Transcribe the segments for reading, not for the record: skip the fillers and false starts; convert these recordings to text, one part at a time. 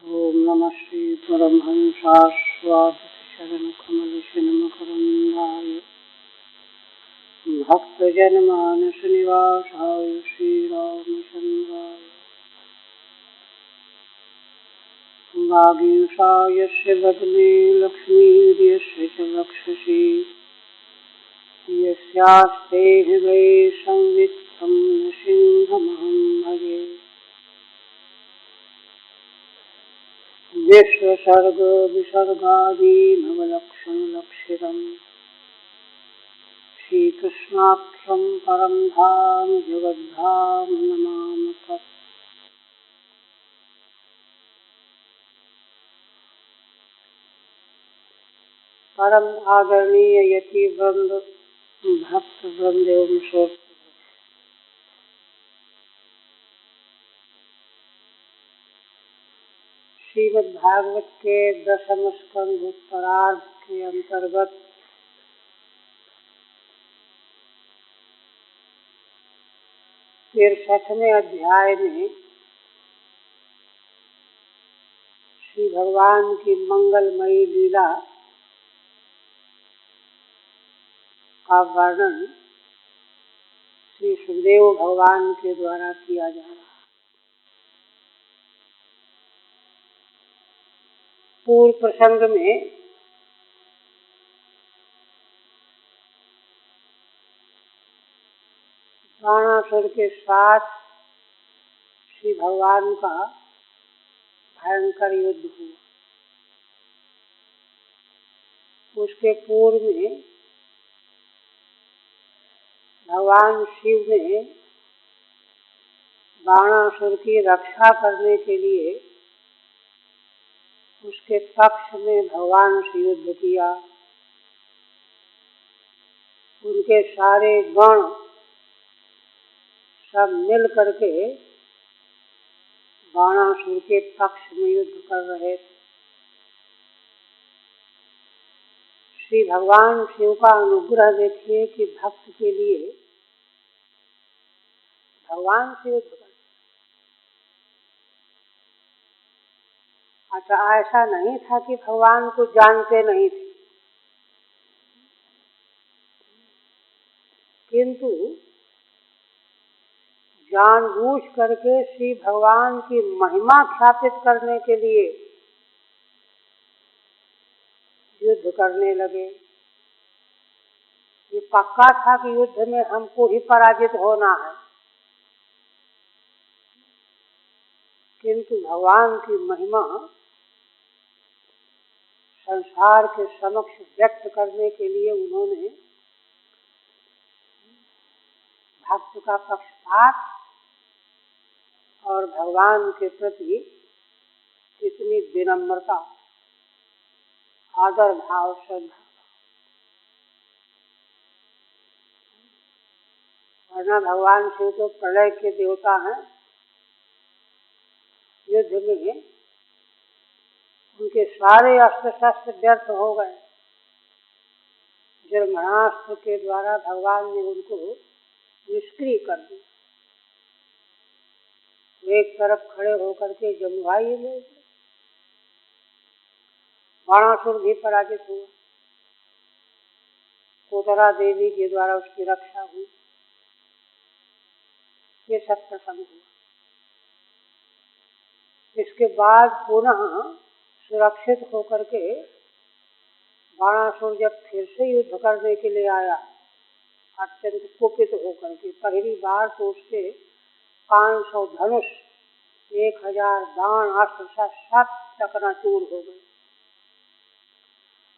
ओम नमः श्री परमहंसास्वादिशरणकमलशनमकरन्दाय भक्तजनमानसनिवासाय श्रीरामचन्द्राय वागीशायस्य वदने लक्ष्मीर्यस्य च वक्षसि यस्यास्ते हृदये संवित्तं नृसिंहमहं भजे। विश्वसर्ग विसर्गादीनवलक्षणलक्षितम् श्रीकृष्णाख्यं परं धाम जगद्धाम नमामि तत्। परम आदरणीय यति वृंद, भक्त वृंद एवं श्रोत, श्रीमद् भागवत के दशम स्कंध उत्तरार्ध के अंतर्गत 63वें अध्याय में श्री भगवान की मंगलमयी लीला का वर्णन श्री सुखदेव भगवान के द्वारा किया जा रहा है। पूर्व प्रसंग में बाणासुर के साथ श्री भगवान का भयंकर युद्ध हुआ। उसके पूर्व में भगवान शिव ने बाणासुर की रक्षा करने के लिए उसके पक्ष में भगवान से युद्ध किया। उनके सारे गण सब मिल करके बाणासुर के पक्ष में युद्ध कर रहे थे। श्री भगवान शिव का अनुग्रह देखिए कि भक्त के लिए भगवान से युद्ध कर। अच्छा, ऐसा नहीं था कि भगवान को जानते नहीं थे, किंतु जानबूझ करके श्री भगवान की महिमा ख्यापित करने के लिए युद्ध करने लगे। ये पक्का था कि युद्ध में हमको ही पराजित होना है, किंतु भगवान की महिमा संसार के समक्ष व्यक्त करने के लिए उन्होंने भक्त का पक्षपात और भगवान के प्रति कितनी विनम्रता, आदर भाव, श्रद्धा। वरना भगवान शिव तो प्रलय के देवता हैं। युद्ध में उनके सारे अस्त्र शस्त्र व्यर्थ हो गए। जर्मणास्त्र के द्वारा भगवान ने उनको निष्क्रिय कर दिया। एक तरफ खड़े होकर के जमुभाई ले बाणासुर भी पराजित हुआ। कोतरा देवी के द्वारा उसकी रक्षा हुई। ये सब प्रसंग हुआ। इसके बाद पुनः सुरक्षित होकर के बाणासुर जब फिर से युद्ध करने के लिए आया, अत्यंत कुपित होकर के, पहली बार तो उसके 500 धनुष, 1000 बाण, अस्त्र सब चकनाचूर हो गए।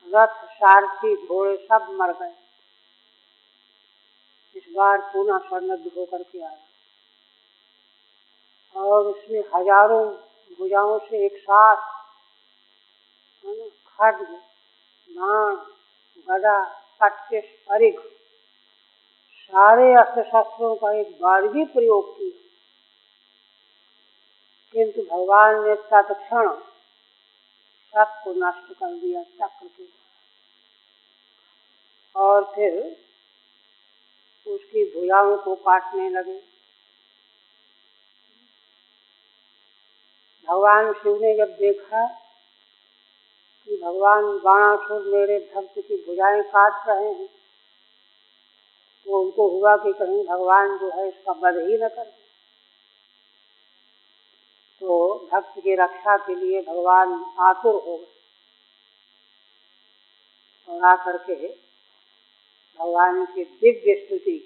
रथ, सारथी, घोड़े सब मर गए। इस बार पुनः सन्नद्ध होकर के आया और उसमें हजारों भुजाओं से एक साथ खड्ग, बाण, गदा, पट्टिस, परिघ, सारे अस्त्र शस्त्रों का एक बार भी प्रयोग किया, किंतु भगवान ने तत्क्षण सबको नष्ट कर दिया चक्र के। और फिर उसकी भुजाओं को काटने लगे। भगवान शिव ने जब देखा कि भगवान बाणासुर मेरे भक्त की भुजाएं काट रहे हैं, तो उनको हुआ कि कहीं भगवान जो है इसका वध ही न कर दे। तो भक्त की रक्षा के लिए भगवान आतुर हो गए और आकर के भगवान की दिव्य स्तुति,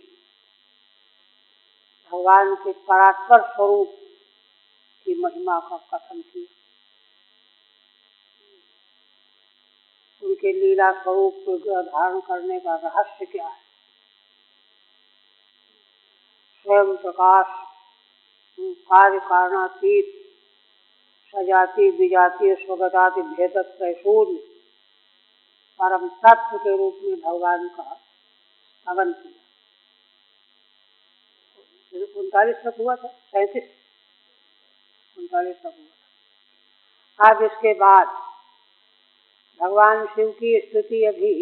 भगवान के परात्पर स्वरूप की महिमा का कथन किया। उनके लीला स्वरूप को धारण करने का रहस्य क्या है? स्वयं प्रकाश, कार्य कारणातीत, सजाति विजातीय स्वगताति भेदत्रय शून्य परम तत्व के रूप में भगवान का आगमन किया। 39 तक हुआ था, 37 39 तक हुआ था। आज इसके बाद भगवान शिव की स्तुति अभी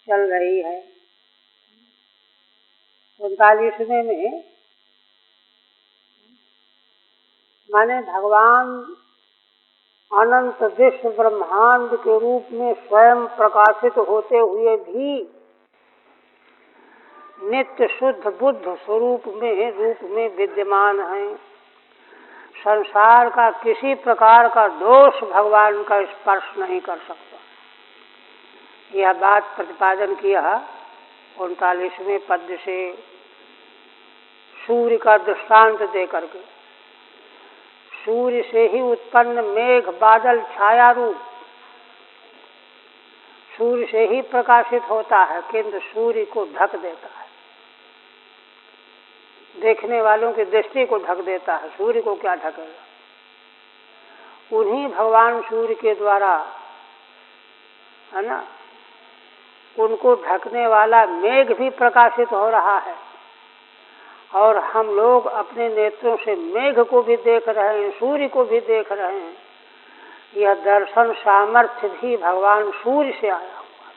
चल रही है। 39वें में माने भगवान अनंत विश्व ब्रह्मांड के रूप में स्वयं प्रकाशित होते हुए भी नित्य शुद्ध बुद्ध स्वरूप में रूप में विद्यमान हैं। संसार का किसी प्रकार का दोष भगवान का स्पर्श नहीं कर सकता। यह बात प्रतिपादन किया 39वें पद से सूर्य का दृष्टांत दे करके। सूर्य से ही उत्पन्न मेघ बादल छाया रूप सूर्य से ही प्रकाशित होता है, किंतु सूर्य को ढक देता है, देखने वालों की दृष्टि को ढक देता है। सूर्य को क्या ढकेगा? उन्हीं भगवान सूर्य के द्वारा, है ना, उनको ढकने वाला मेघ भी प्रकाशित हो रहा है और हम लोग अपने नेत्रों से मेघ को भी देख रहे हैं, सूर्य को भी देख रहे हैं। यह दर्शन सामर्थ्य भी भगवान सूर्य से आया हुआ।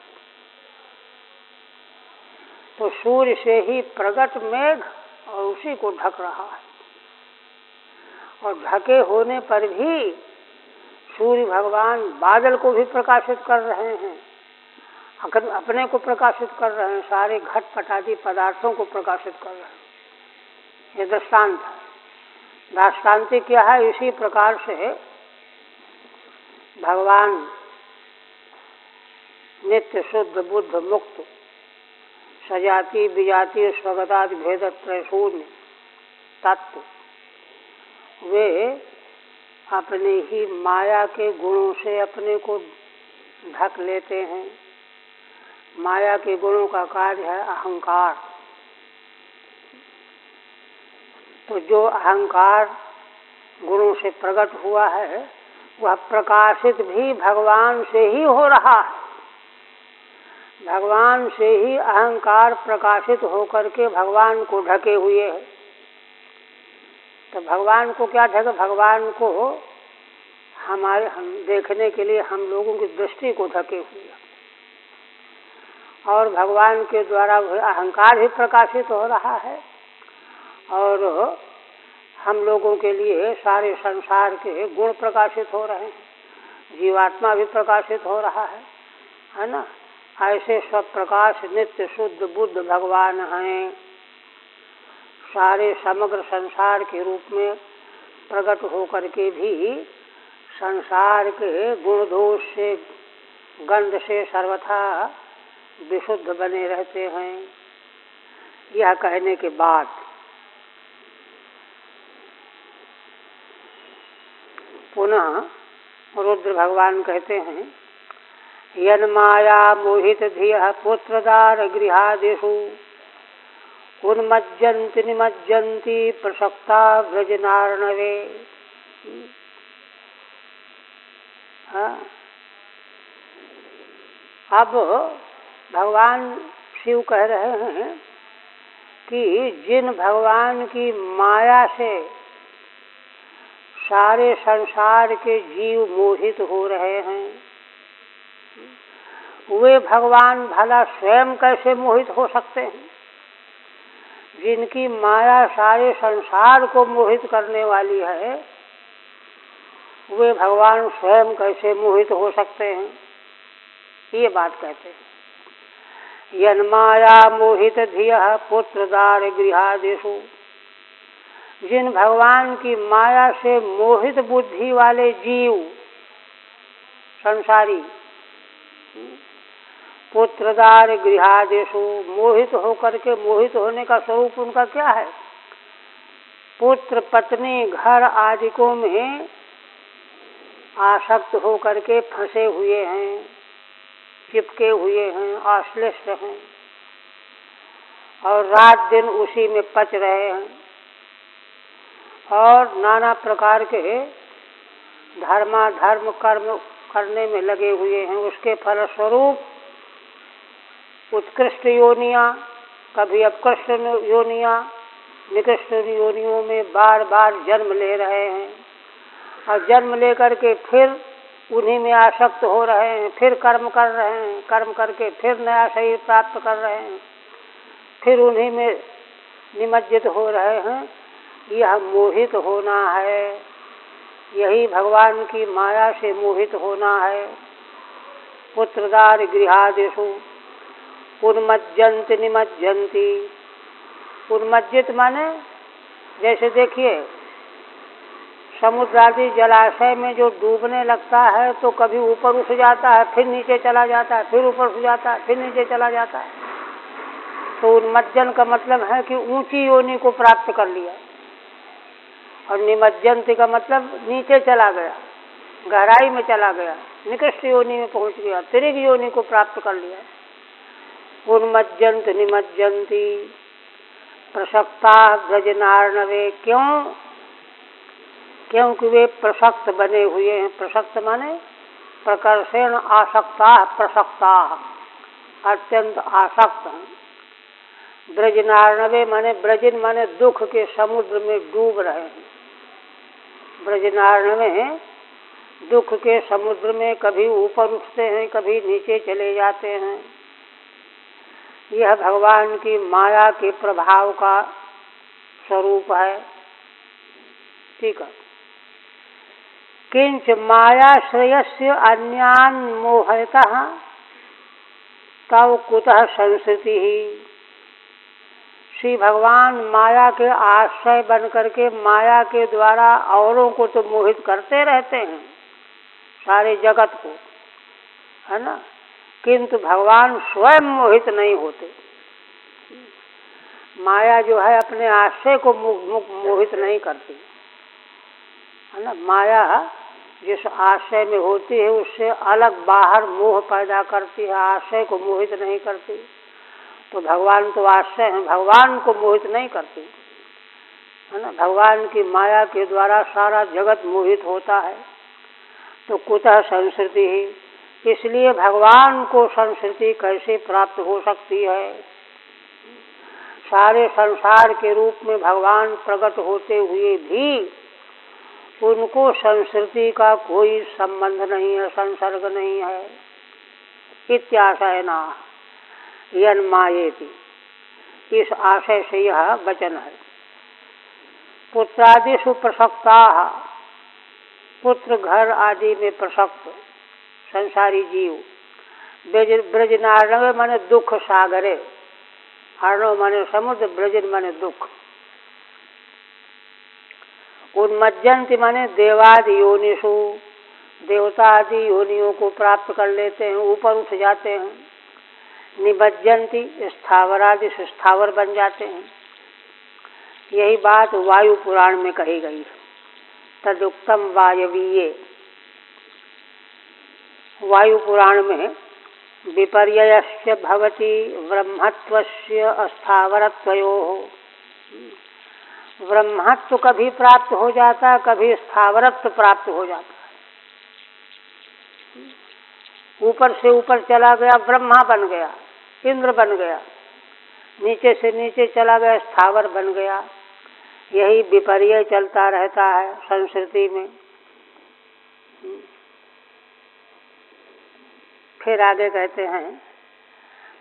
तो सूर्य से ही प्रकट मेघ और उसी को ढक रहा है। और ढके होने पर भी सूर्य भगवान बादल को भी प्रकाशित कर रहे हैं, अपने को प्रकाशित कर रहे हैं, सारे घटपट आदि पदार्थों को प्रकाशित कर रहे हैं। ये दृष्टांत है। दृष्टांति क्या है? इसी प्रकार से भगवान नित्य शुद्ध बुद्ध मुक्त सजाति विजातीय स्वगतादि भेदत्रय शून्य तत्व, वे अपने ही माया के गुणों से अपने को ढक लेते हैं। माया के गुणों का कार्य है अहंकार। तो जो अहंकार गुणों से प्रकट हुआ है वह प्रकाशित भी भगवान से ही हो रहा है। भगवान से ही अहंकार प्रकाशित होकर के भगवान को ढके हुए है। तो भगवान को क्या ढके? भगवान को हम देखने के लिए हम लोगों की दृष्टि को ढके हुए है। और भगवान के द्वारा अहंकार भी प्रकाशित हो रहा है और हम लोगों के लिए सारे संसार के गुण प्रकाशित हो रहे हैं। जीवात्मा भी प्रकाशित हो रहा है ना। ऐसे सब प्रकाश नित्य शुद्ध बुद्ध भगवान हैं। सारे समग्र संसार के रूप में प्रकट होकर के भी संसार के गुण दोष से गंध से सर्वथा विशुद्ध बने रहते हैं। यह कहने के बाद पुनः रुद्र भगवान कहते हैं, यन्माया मोहित धियः पुत्रदार गृहादिषु उन्मज्जन्ति निमज्जन्ति प्रसक्ता व्रजनार्णवे। अब भगवान शिव कह रहे हैं कि जिन भगवान की माया से सारे संसार के जीव मोहित हो रहे हैं, वे भगवान भला स्वयं कैसे मोहित हो सकते हैं? जिनकी माया सारे संसार को मोहित करने वाली है, वे भगवान स्वयं कैसे मोहित हो सकते हैं? ये बात कहते हैं। यन्माया मोहित धियः पुत्रदार गृहादिषु, जिन भगवान की माया से मोहित बुद्धि वाले जीव संसारी, पुत्रदार गृहादिषु, मोहित होकर के, मोहित होने का स्वरूप उनका क्या है? पुत्र पत्नी घर आदिकों में आसक्त होकर के फंसे हुए हैं, चिपके हुए हैं, आश्लिष्ट हैं और रात दिन उसी में पच रहे हैं और नाना प्रकार के धर्माधर्म कर्म करने में लगे हुए हैं। उसके फलस्वरूप उत्कृष्ट योनियाँ, कभी अपकृष्ट योनियाँ, निकृष्ट योनियों में बार बार जन्म ले रहे हैं और जन्म लेकर के फिर उन्हीं में आसक्त हो रहे हैं, फिर कर्म कर रहे हैं, कर्म करके फिर नया शरीर प्राप्त कर रहे हैं, फिर उन्हीं में निमज्जित हो रहे हैं। यह मोहित होना है, यही भगवान की माया से मोहित होना है। पुत्रदार गृहादिषु उन्मज्जन्ति निमज्जन्ति। उन्मज्जित माने जैसे देखिए समुद्र आदि जलाशय में जो डूबने लगता है तो कभी ऊपर उठ जाता है, फिर नीचे चला जाता है, फिर ऊपर उठ जाता है, फिर नीचे चला जाता है। तो उन्मज्जन का मतलब है कि ऊंची योनि को प्राप्त कर लिया, और निमज्जन्ति का मतलब नीचे चला गया, गहराई में चला गया, निकृष्ट योनि में पहुंच गया, तिर्यक योनि को प्राप्त कर लिया। उन्मज्जन्त निमज्जन्ति प्रसक्ता ब्रजनार्णवे। क्यों? क्योंकि वे प्रसक्त बने हुए हैं। प्रसक्त माने प्रकर्षेण आसक्ता, प्रसक्ता अत्यंत आसक्त हैं। ब्रजनार्णवे माने, ब्रजिन माने दुख के समुद्र में डूब रहे हैं। ब्रजनार्णवे दुख के समुद्र में कभी ऊपर उठते हैं, कभी नीचे चले जाते हैं। यह भगवान की माया के प्रभाव का स्वरूप है। ठीक है। किंच मायाश्रयस्य अन्यान् मोहयतः तव कुतः संसृति। श्री भगवान माया के आश्रय बन करके माया के द्वारा औरों को तो मोहित करते रहते हैं, सारे जगत को, है ना, किंतु भगवान स्वयं मोहित नहीं होते। माया जो है अपने आश्रय को मोहित नहीं करती, है ना। माया जिस आश्रय में होती है उससे अलग बाहर मोह पैदा करती है, आश्रय को मोहित नहीं करती। तो भगवान तो आश्रय हैं, भगवान को मोहित नहीं करती, है ना। भगवान की माया के द्वारा सारा जगत मोहित होता है। तो कुतः संसृति ही, इसलिए भगवान को संसृति कैसे प्राप्त हो सकती है? सारे संसार के रूप में भगवान प्रकट होते हुए भी उनको संसृति का कोई संबंध नहीं है, संसर्ग नहीं है। इत्याशयना यन्मायेति, इस आशय से यह वचन है। पुत्रादिषु प्रसक्ता, पुत्र घर आदि में प्रसक्त संसारी जीव। ब्रजनार्णव माने दुख सागरे, अर्णव माने समुद्र, ब्रजन माने दुख। उन्मज्जन्ति माने देवादि योनिषु, देवता आदि योनियों को प्राप्त कर लेते हैं, ऊपर उठ जाते हैं। निमज्जन्ति स्थावरादि से स्थावर बन जाते हैं। यही बात वायु पुराण में कही गई। तदुक्तम वायवीये, वायु पुराण में विपर्ययस्य भवति ब्रह्मत्वस्य अस्थावरत्वयोः। ब्रह्मत्व कभी प्राप्त हो जाता है, कभी स्थावरत्व प्राप्त हो जाता है। ऊपर से ऊपर चला गया, ब्रह्मा बन गया, इंद्र बन गया, नीचे से नीचे चला गया, स्थावर बन गया। यही विपर्यय चलता रहता है संस्कृति में। फिर आगे कहते हैं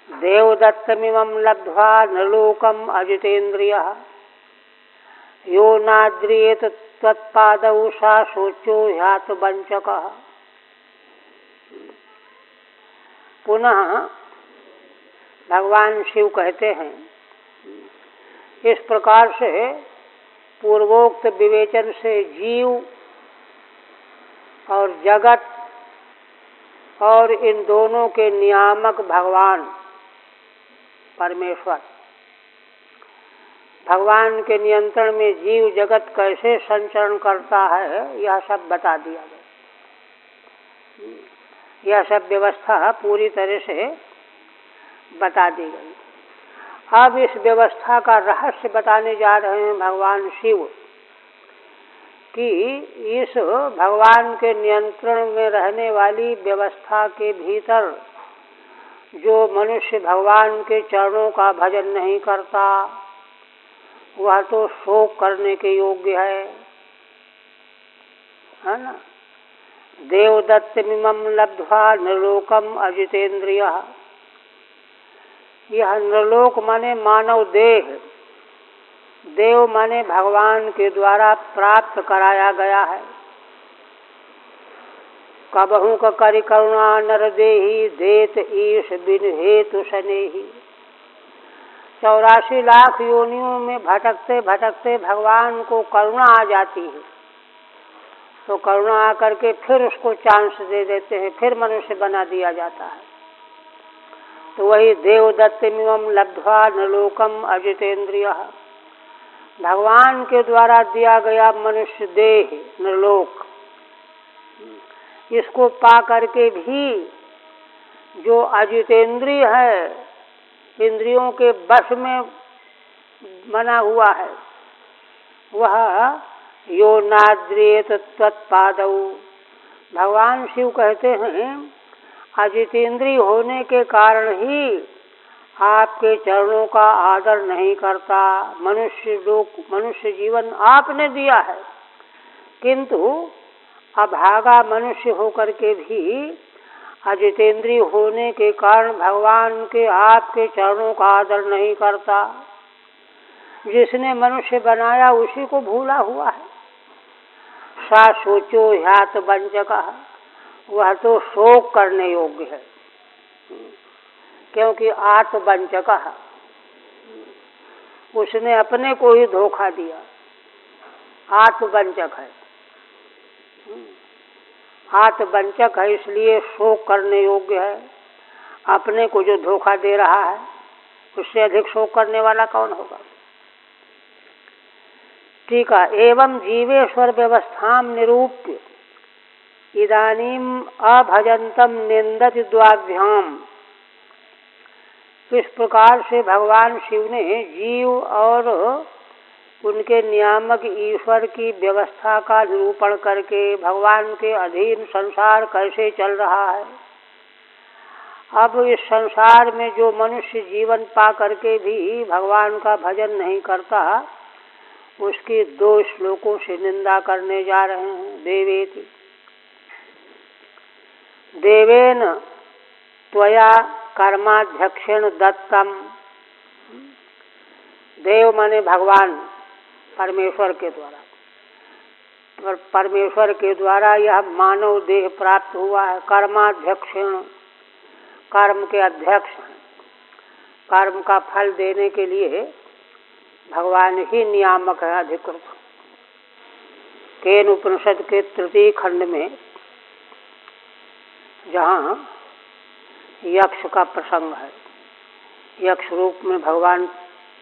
देवदत्तमिमं लब्ध्वा नृलोकम् अजितेन्द्रियः यो नाद्रियेत त्वत्पादौ सा शोचो ह्यात वंचकः। पुनः भगवान शिव कहते हैं, इस प्रकार से पूर्वोक्त विवेचन से जीव और जगत और इन दोनों के नियामक भगवान परमेश्वर, भगवान के नियंत्रण में जीव जगत कैसे संचरण करता है, यह सब बता दिया गया। यह सब व्यवस्था पूरी तरह से बता दी गई। अब इस व्यवस्था का रहस्य बताने जा रहे हैं भगवान शिव कि इस भगवान के नियंत्रण में रहने वाली व्यवस्था के भीतर जो मनुष्य भगवान के चरणों का भजन नहीं करता वह तो शोक करने के योग्य है ना। देवदत्तमिमं लब्ध्वा नृलोकम अजितेन्द्रियः। यह नृलोक माने मानव देह, देव माने भगवान के द्वारा प्राप्त कराया गया है। कबहू का करि करुणा नर देही देत ईश बिन हेतु सनेही। 84 लाख योनियों में भटकते भटकते भगवान को करुणा आ जाती है, तो करुणा आकर के फिर उसको चांस दे देते हैं, फिर मनुष्य बना दिया जाता है। तो वही देवदत्तमिमं लब्ध्वा नृलोकम अजितेन्द्रियः, भगवान के द्वारा दिया गया मनुष्य देह नृलोक, इसको पा करके भी जो अजितेंद्रिय है, इंद्रियों के वश में बना हुआ है, वह यो नाद्रियेत त्वत्पादौ। भगवान शिव कहते हैं अजितेंद्रिय होने के कारण ही आपके चरणों का आदर नहीं करता। मनुष्य जीवन आपने दिया है, किंतु अभागा मनुष्य होकर के भी अजितेंद्रिय होने के कारण भगवान के आपके चरणों का आदर नहीं करता। जिसने मनुष्य बनाया उसी को भूला हुआ है। सा सोचो ह्यात वंचकः, वह तो शोक करने योग्य है, क्योंकि आत्मवंचकः, उसने अपने को ही धोखा दिया, आत्मवंचक है। आत्मवंचक है इसलिए शोक करने योग्य है। अपने को जो धोखा दे रहा है उससे अधिक शोक करने वाला कौन होगा। ठीक है। एवं जीवेश्वर व्यवस्थां निरूप्य इदानीम अभजंतम निंदति द्वाभ्याम। इस प्रकार से भगवान शिव ने जीव और उनके नियामक ईश्वर की व्यवस्था का निरूपण करके भगवान के अधीन संसार कैसे चल रहा है। अब इस संसार में जो मनुष्य जीवन पा करके भी भगवान का भजन नहीं करता, उसकी 2 श्लोकों से निंदा करने जा रहे हैं। देवेति देवेन त्वया कर्माध्यक्षेण दत्तम। देव माने भगवान परमेश्वर के द्वारा, और परमेश्वर के द्वारा यह मानव देह प्राप्त हुआ है। कर्माध्यक्षेण, कर्म के अध्यक्ष हैं। कर्म का फल देने के लिए भगवान ही नियामक है, अधिकृत। केन उपनिषद के 3 खंड में जहाँ यक्ष का प्रसंग है, यक्ष रूप में भगवान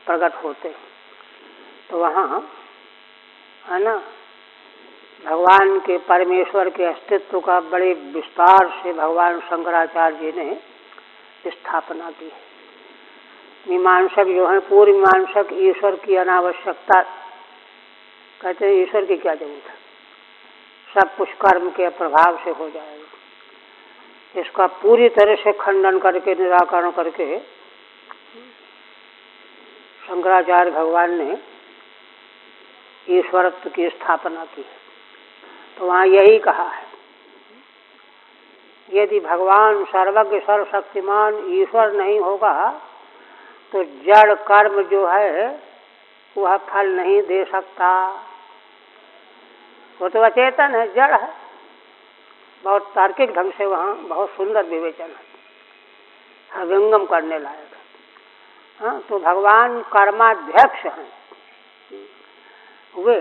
प्रकट होते हैं, तो वहाँ है ना भगवान के परमेश्वर के अस्तित्व का बड़े विस्तार से भगवान शंकराचार्य जी ने स्थापना की है। मीमांसक जो है, पूर्व मीमांसक ईश्वर की अनावश्यकता कहते हैं, ईश्वर की क्या जरूरत है, सब कुछ कर्म के प्रभाव से हो जाएगा। इसका पूरी तरह से खंडन करके, निराकरण करके शंकराचार्य भगवान ने ईश्वरत्व की स्थापना की है। तो वहाँ यही कहा है यदि भगवान सर्वज्ञ सर्वशक्तिमान ईश्वर नहीं होगा तो जड़ कर्म जो है वह फल नहीं दे सकता। वो तो अचेतन है, जड़ है। बहुत तार्किक ढंग से वहाँ बहुत सुंदर विवेचन है, विंगम करने लायक है। हाँ, तो भगवान कर्माध्यक्ष हैं। वे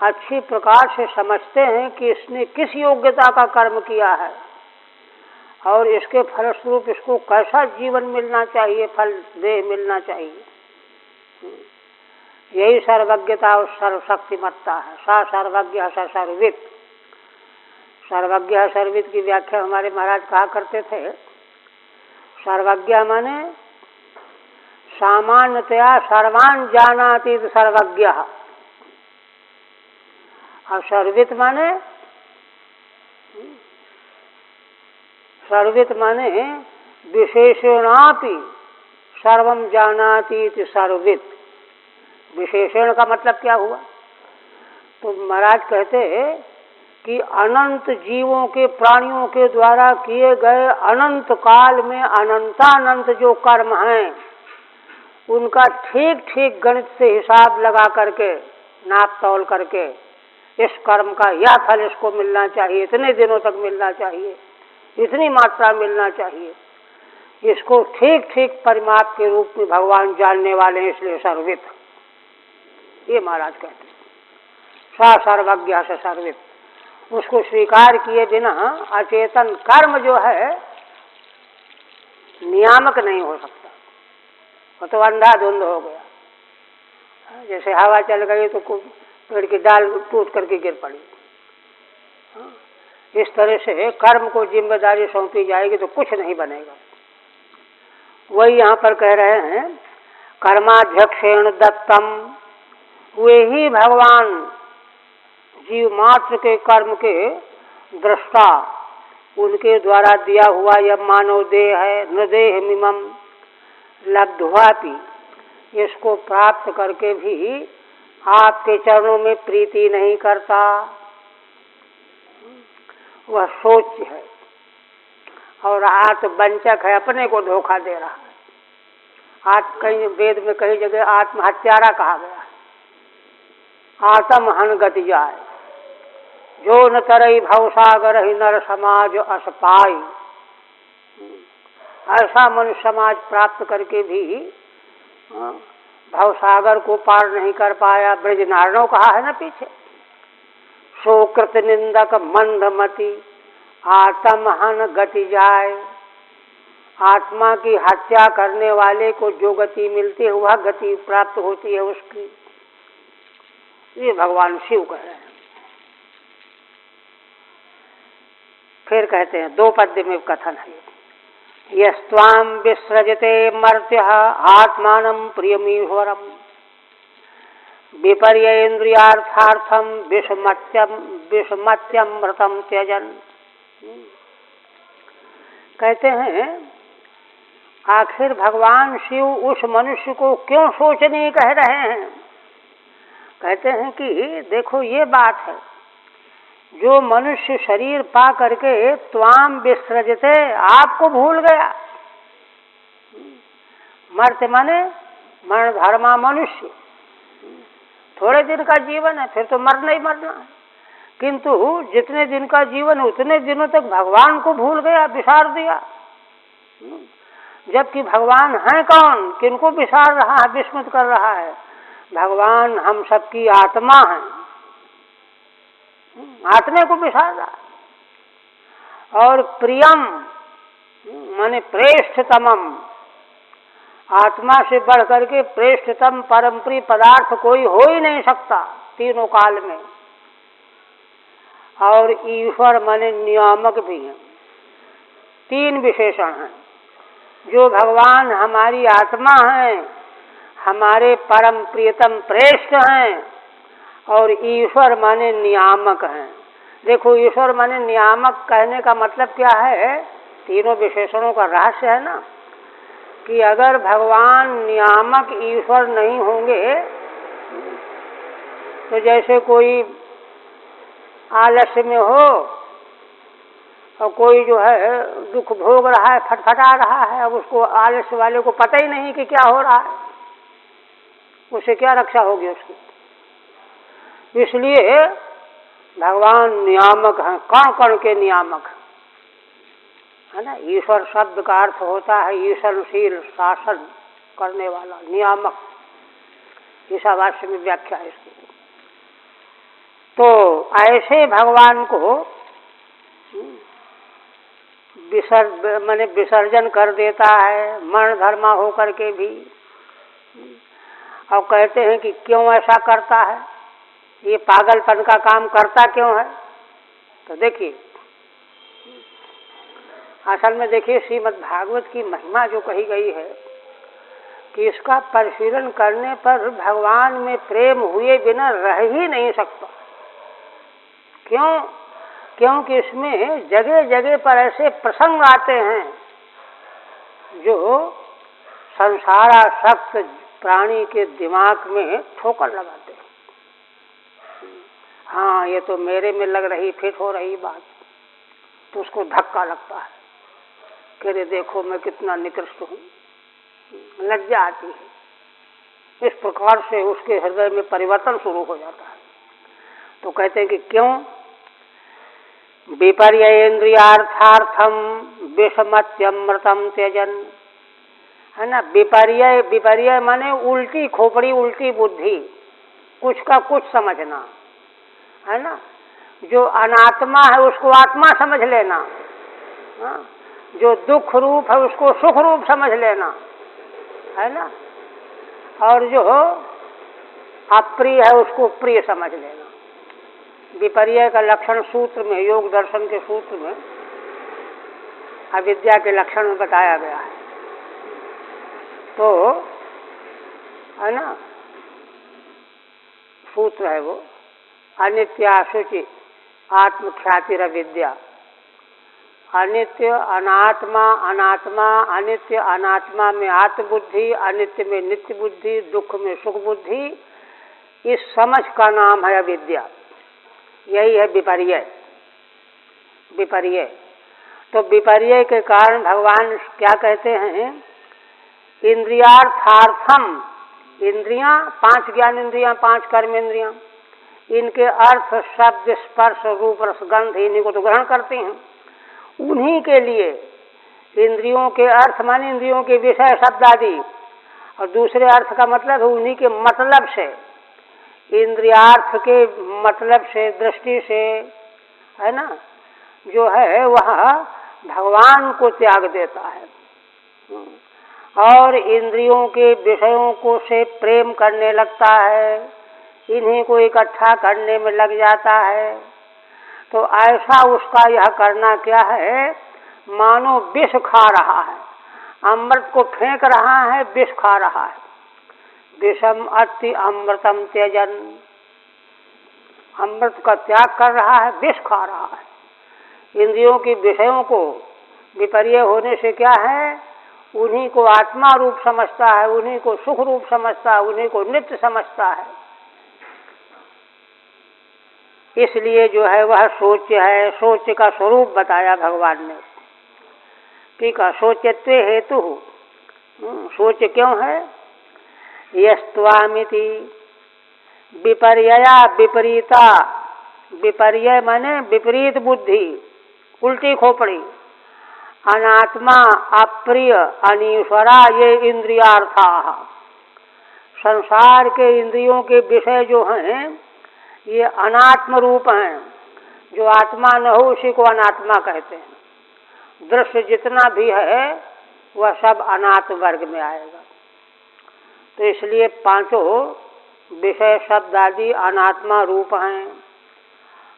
अच्छी प्रकार से समझते हैं कि इसने किस योग्यता का कर्म किया है और इसके फलस्वरूप इसको कैसा जीवन मिलना चाहिए, फल देह मिलना चाहिए। यही सर्वज्ञता और सर्वशक्तिमत्ता है। सा सर्वज्ञ स सर्वित। सर्वज्ञ सर्वित की व्याख्या हमारे महाराज कहा करते थे। सर्वज्ञ माने सामान्यतया सर्वान जानाति सर्वज्ञ, और सर्वित माने विशेषणापि सर्वम जानाति इति सर्वित। विशेषण का मतलब क्या हुआ? तो महाराज कहते कि अनंत जीवों के, प्राणियों के द्वारा किए गए अनंत काल में अनंतानंत जो कर्म हैं उनका ठीक ठीक गणित से हिसाब लगा करके, नाप तौल करके, इस कर्म का यह फल इसको मिलना चाहिए, इतने दिनों तक मिलना चाहिए, इतनी मात्रा मिलना चाहिए, इसको ठीक ठीक परिमाप के रूप में भगवान जानने वाले हैं, इसलिए सर्वित। ये महाराज कहते हैं सा सर्वज्ञ स सर्वित। उसको स्वीकार किए बिना अचेतन कर्म जो है नियामक नहीं हो सकता। वो तो अंधाधुंध हो गया। जैसे हवा चल गई तो पेड़ की डाल टूट करके गिर पड़ी। इस तरह से कर्म को जिम्मेदारी सौंपी जाएगी तो कुछ नहीं बनेगा। वही यहाँ पर कह रहे हैं कर्माध्यक्षेण दत्तम। वे ही भगवान जीव मात्र के कर्म के दृष्टा, उनके द्वारा दिया हुआ यह मानव देह है। न देह मिमम लब्ध्वापि, इसको प्राप्त करके भी आपके चरणों में प्रीति नहीं करता। वह सोच है और आत्मवंचक है, अपने को धोखा दे रहा है। कहीं वेद में कई जगह आत्महत्यारा कहा गया है। आत्महन गति जाए जो न तरई भवसागर ही नर समाज असपाई। ऐसा मनुष्य समाज प्राप्त करके भी भवसागर को पार नहीं कर पाया। ब्रजनारणों कहा है ना पीछे, सोकृत निंदक मंदमति आत्महन गति जाए। आत्मा की हत्या करने वाले को जो गति मिलती है वह गति प्राप्त होती है उसकी। ये भगवान शिव कह रहे हैं। फिर कहते हैं, दो पद्य में कथन है, यस्त्वाम विसृजते मर्त्य आत्मानं प्रियमीश्वरम विपर्येन्द्रियार्थार्थम विषमत्यमृतम त्यजन। कहते हैं आखिर भगवान शिव उस मनुष्य को क्यों सोचने कह रहे हैं? कहते हैं कि देखो ये बात है, जो मनुष्य शरीर पा करके त्वाम विसृजते, आपको भूल गया। मर्त्य माने मरण धर्मा मनुष्य, थोड़े दिन का जीवन है, फिर तो मरना ही मरना है। किंतु जितने दिन का जीवन है उतने दिनों तक भगवान को भूल गया, विसार दिया। जबकि भगवान है कौन, किनको विसार रहा है, विस्मृत कर रहा है? भगवान हम सबकी आत्मा है, आत्मा को विसार रहा। और प्रियम माने प्रेष्ठतमम, आत्मा से बढ़ करके प्रेष्ठतम परम प्रिय पदार्थ कोई हो ही नहीं सकता तीनों काल में। और ईश्वर माने नियामक भी हैं। तीन विशेषण हैं। जो भगवान हमारी आत्मा हैं, हमारे परम प्रियतम प्रेष्ठ हैं, और ईश्वर माने नियामक हैं। देखो ईश्वर माने नियामक कहने का मतलब क्या है? तीनों विशेषणों का रहस्य है ना, कि अगर भगवान नियामक ईश्वर नहीं होंगे तो जैसे कोई आलस्य में हो और कोई जो है दुख भोग रहा है, फटफटा रहा है, अब उसको आलस्य वाले को पता ही नहीं कि क्या हो रहा है, उसे क्या रक्षा होगी उसकी। इसलिए भगवान नियामक हैं, कण कण के नियामक है ना। ईश्वर शब्द का अर्थ होता है ईश्वरशील, शासन करने वाला, नियामक। ईशावास्य में व्याख्या है इसकी। तो ऐसे भगवान को माने विसर्जन कर देता है मरण धर्मा होकर के भी। और कहते हैं कि क्यों ऐसा करता है, ये पागलपन का काम करता क्यों है। तो देखिए, असल में देखिए श्रीमद् भागवत की महिमा जो कही गई है कि इसका परिशीलन करने पर भगवान में प्रेम हुए बिना रह ही नहीं सकता। क्यों? क्योंकि इसमें जगह जगह पर ऐसे प्रसंग आते हैं जो संसारासक्त प्राणी के दिमाग में ठोकर लगाते हैं। हाँ, ये तो मेरे में लग रही, फिट हो रही बात, तो उसको धक्का लगता है कि रे देखो मैं कितना निकृष्ट हूँ, लज्जा आती है। इस प्रकार से उसके हृदय में परिवर्तन शुरू हो जाता है। तो कहते हैं कि क्यों? विपर्येन्द्रियार्थार्थम विषमत्यमृतम त्यजन, है ना। विपर्य, विपर्य माने उल्टी खोपड़ी, उल्टी बुद्धि, कुछ का कुछ समझना, है ना। जो अनात्मा है उसको आत्मा समझ लेना, हाँ? जो दुख रूप है उसको सुख रूप समझ लेना, है ना। और जो अप्रिय है उसको प्रिय समझ लेना। विपर्य का लक्षण सूत्र में, योग दर्शन के सूत्र में अविद्या के लक्षण में बताया गया है। तो है ना, सूत्र है वो, अनित्याशुचि आत्मख्यातिर विद्या। अनित्य अनात्मा, अनात्मा अनित्य, अनात्मा में आत्मबुद्धि, अनित्य में नित्य बुद्धि, दुख में सुख बुद्धि, इस समझ का नाम है अविद्या। यही है विपर्य। विपर्य तो विपर्य के कारण भगवान क्या कहते हैं, इंद्रियार्थार्थम, इंद्रियां, 5 ज्ञान इंद्रियां, 5 कर्म इंद्रियां, इनके अर्थ शब्द स्पर्श रूप रस गंध इन्हीं को तो ग्रहण करते हैं। उन्हीं के लिए इंद्रियों के अर्थ माने इंद्रियों के विषय शब्द आदि, और दूसरे अर्थ का मतलब है उन्हीं के मतलब से, इंद्रियार्थ के मतलब से, दृष्टि से, है ना, जो है वह भगवान को त्याग देता है और इंद्रियों के विषयों को से प्रेम करने लगता है, इन्हीं को इकट्ठा करने में लग जाता है। तो ऐसा उसका यह करना क्या है, मानो विष खा रहा है, अमृत को फेंक रहा है, विष खा रहा है। विषम अति अमृतम त्यजन, अमृत का त्याग कर रहा है, विष खा रहा है। इंद्रियों के विषयों को विपर्य होने से क्या है, उन्हीं को आत्मा रूप समझता है, उन्हीं को सुख रूप समझता है, उन्हीं को नित्य समझता है। इसलिए जो है वह सोच है, सोच का स्वरूप बताया भगवान ने। ठीक है, सोचत्व हेतु, सोच क्यों है, यस्त्वामिति विपर्यया विपरीता, विपर्य माने विपरीत बुद्धि, उल्टी खोपड़ी, अनात्मा अप्रिय अनीश्वरा ये इंद्रियार्था। संसार के इंद्रियों के विषय जो हैं ये अनात्म रूप हैं, जो आत्मा न हो उसी को अनात्मा कहते हैं। दृश्य जितना भी है वह सब अनात्म वर्ग में आएगा। तो इसलिए 5 विषय शब्द आदि अनात्मा रूप हैं।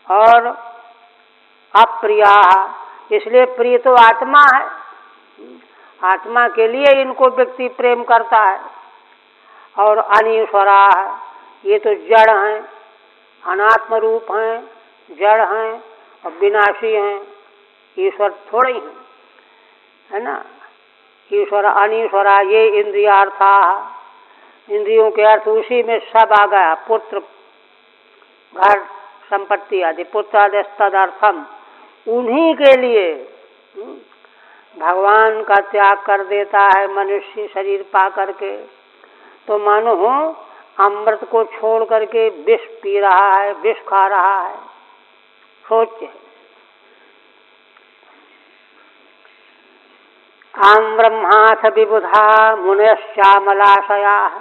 और अप्रिया, इसलिए प्रिय तो आत्मा है, आत्मा के लिए इनको व्यक्ति प्रेम करता है। और अनीश्वरा, ये तो जड़ हैं, अनात्म रूप हैं, जड़ हैं और विनाशी हैं, ईश्वर थोड़े हैं, है ना। ईश्वर अनीश्वरा ये इंद्रियार्था, इंद्रियों के अर्थ उसी में सब आ गया, पुत्र घर संपत्ति आदि, पुत्रादि तदर्थम, उन्हीं के लिए भगवान का त्याग कर देता है मनुष्य शरीर पा करके, तो मानो अमृत को छोड़ करके विष पी रहा है, विष खा रहा है। सोच, आम ब्रह्माथ विबुधा मुनयश्यामलाशयाः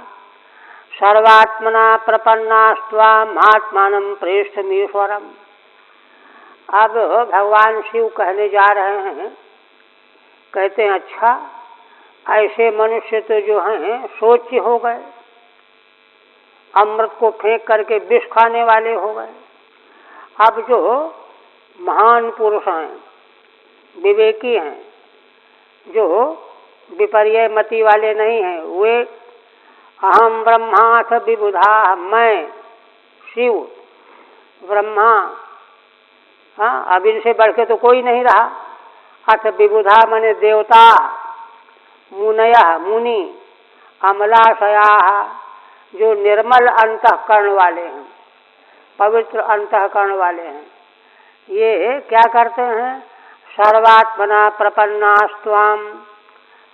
सर्वात्मना प्रपन्नास्त्वामात्मानं प्रेष्ठमीश्वरम्। अब भगवान शिव कहने जा रहे हैं, कहते हैं अच्छा ऐसे मनुष्य तो जो हैं सोच हो गए, अमृत को फेंक करके विष खाने वाले हो गए। अब जो महान पुरुष हैं, विवेकी हैं, जो विपर्य मति वाले नहीं हैं, वे अहम ब्रह्माथ विबुधा, मैं शिव ब्रह्मा, हाँ अब इनसे बढ़ के तो कोई नहीं रहा। अथ विबुधा माने देवता, मुनया मुनि, अमलाशया जो निर्मल अंतःकरण वाले हैं, पवित्र अंतःकरण वाले हैं, ये क्या करते हैं? सर्वात्मना प्रपन्नास्त्वाम,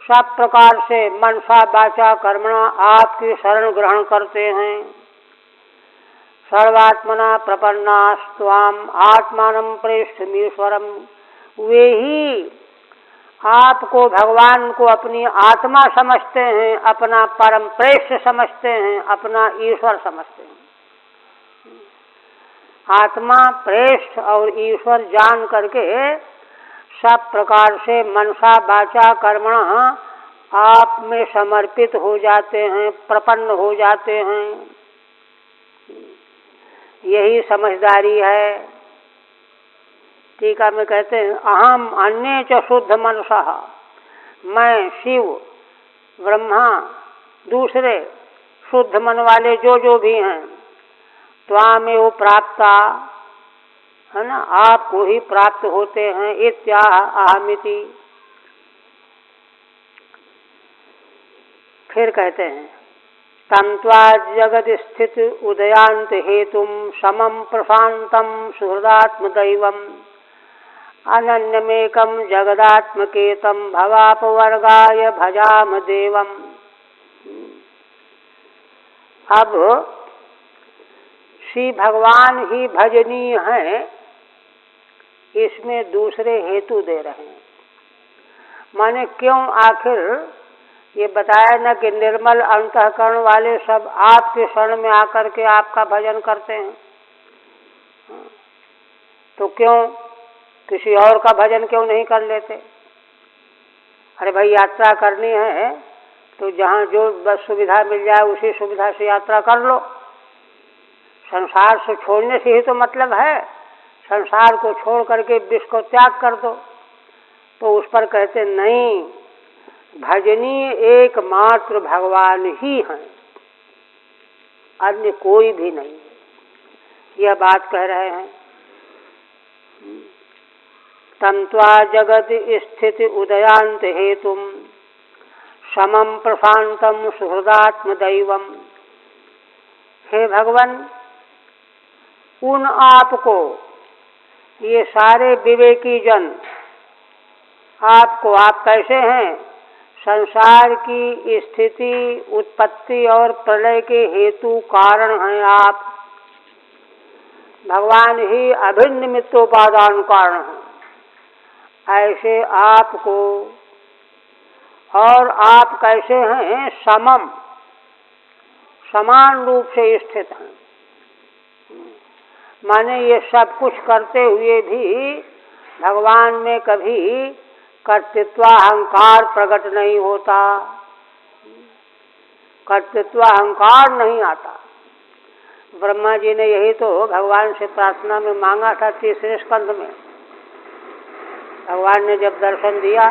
सब प्रकार से मनसा वाचा कर्मणा आपकी शरण ग्रहण करते हैं। सर्वात्मना प्रपन्नास्त्वाम आत्मानं प्रेष्ठमीश्वरम, वे ही आपको भगवान को अपनी आत्मा समझते हैं, अपना परम प्रेष्ठ समझते हैं, अपना ईश्वर समझते हैं। आत्मा प्रेष्ठ और ईश्वर जान करके सब प्रकार से मनसा वाचा कर्मणा आप में समर्पित हो जाते हैं, प्रपन्न हो जाते हैं। यही समझदारी है। टीका में कहते हैं अहम अन्य च शुद्ध मनसः, मैं शिव ब्रह्मा दूसरे शुद्ध मन वाले जो भी हैं, त्वामेव प्राप्ता, है ना, आपको ही प्राप्त होते हैं। इत्याह अहमिति। फिर कहते हैं तन्त्वा जगद स्थित उदयांत हेतुम समम प्रशांतम सुहृदात्मदैवम अनन्यमेकम जगदात्मकेतम भवापवर्गाय भजाम देवम। अब श्री भगवान ही भजनीय हैं, इसमें दूसरे हेतु दे रहे हैं। माने क्यों, आखिर ये बताया ना कि निर्मल अंतःकरण वाले सब आपके शरण में आकर के आपका भजन करते हैं, तो क्यों किसी और का भजन क्यों नहीं कर लेते? अरे भाई यात्रा करनी है तो जहाँ जो बस सुविधा मिल जाए उसी सुविधा से यात्रा कर लो। संसार से छोड़ने से ही तो मतलब है, संसार को छोड़ करके विश्व को त्याग कर दो। तो उस पर कहते नहीं, भजनीय एकमात्र भगवान ही हैं, अन्य कोई भी नहीं। यह बात कह रहे हैं। तन्त्वा जगत स्थित उदयांत हेतुम समम प्रशांतम सुहृदात्मदैवम। हे भगवान, उन आपको ये सारे विवेकी जन, आपको, आप कैसे हैं? संसार की स्थिति, उत्पत्ति और प्रलय के हेतु कारण हैं आप। भगवान ही अभिन्न निमित्तोपादान कारण हैं। ऐसे आपको, और आप कैसे हैं? समम, समान रूप से स्थित हैं। माने ये सब कुछ करते हुए भी भगवान में कभी कर्तृत्वाहंकार प्रकट नहीं होता, कर्तृत्वाहंकार नहीं आता। ब्रह्मा जी ने यही तो भगवान से प्रार्थना में मांगा था। तीसरे स्कंध में भगवान ने जब दर्शन दिया,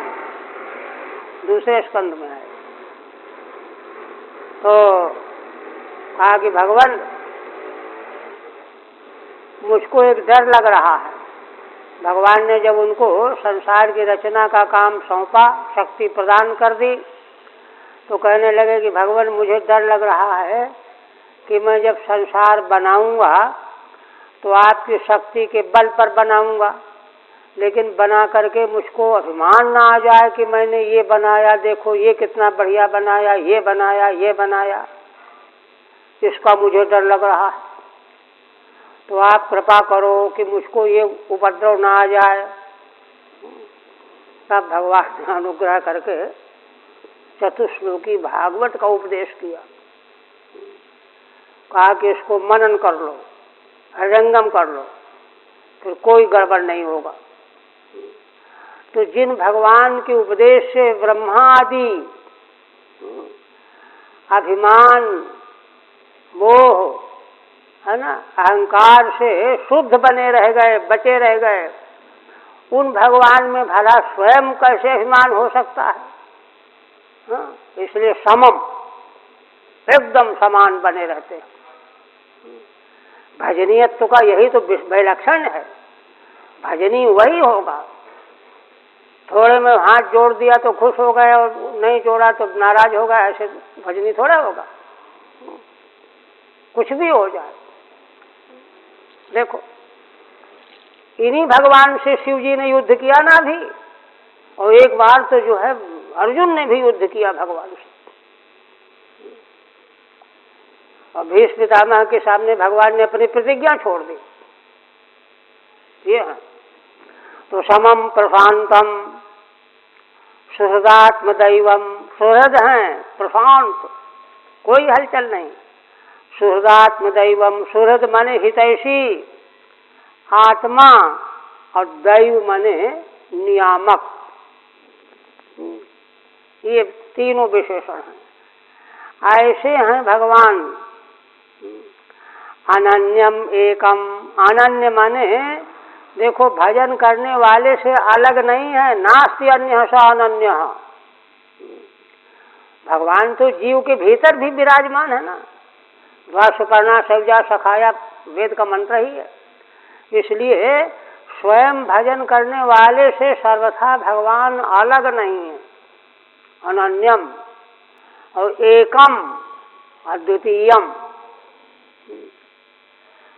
दूसरे स्कंध में आए तो कहा कि भगवान मुझको एक डर लग रहा है। भगवान ने जब उनको संसार की रचना का काम सौंपा, शक्ति प्रदान कर दी, तो कहने लगे कि भगवान मुझे डर लग रहा है कि मैं जब संसार बनाऊंगा तो आपकी शक्ति के बल पर बनाऊंगा, लेकिन बना करके मुझको अभिमान ना आ जाए कि मैंने ये बनाया, देखो ये कितना बढ़िया बनाया, ये बनाया, ये बनाया, इसका मुझे डर लग रहा है। तो आप कृपा करो कि मुझको ये उपद्रव ना आ जाए। तब भगवान ने अनुग्रह करके चतुश्लोकी भागवत का उपदेश किया। कहा कि इसको मनन कर लो, हृदयंगम कर लो, फिर कोई गड़बड़ नहीं होगा। तो जिन भगवान के उपदेश से ब्रह्मा आदि अभिमान, मोह, है ना, अहंकार से शुद्ध बने रह गए, बचे रह गए, उन भगवान में भला स्वयं कैसे अभिमान हो सकता है? हाँ? इसलिए समम, एकदम समान बने रहते हैं। भजनीयत्व का यही तो विलक्षण है। भजनी वही होगा। थोड़े में हाथ जोड़ दिया तो खुश हो गए और नहीं जोड़ा तो नाराज हो गए, ऐसे भजनी थोड़ा होगा। कुछ भी हो जाए। देखो, इन्हीं भगवान से शिव जी ने युद्ध किया ना भी, और एक बार तो जो है अर्जुन ने भी युद्ध किया भगवान से। और भीष्म पितामह के सामने भगवान ने अपनी प्रतिज्ञा छोड़ दी। ये है तो समम प्रशांतम सुहृदात्म दैवम, सुहृद हैं, प्रशांत, कोई हलचल नहीं। सुहृदात्म दैवम, सुहृद माने हितैषी आत्मा, और दैव माने नियामक। ये तीनों विशेषण हैं। ऐसे हैं भगवान। अनन्यम एकम, अनन्य माने देखो भजन करने वाले से अलग नहीं है। नास्ति अन्य स अनन्य। भगवान तो जीव के भीतर भी विराजमान है ना। द्वा सुपर्णा सौजा सखाया वेद का मंत्र ही है। इसलिए स्वयं भजन करने वाले से सर्वथा भगवान अलग नहीं है। अनन्यम और एकम अद्वितीयम।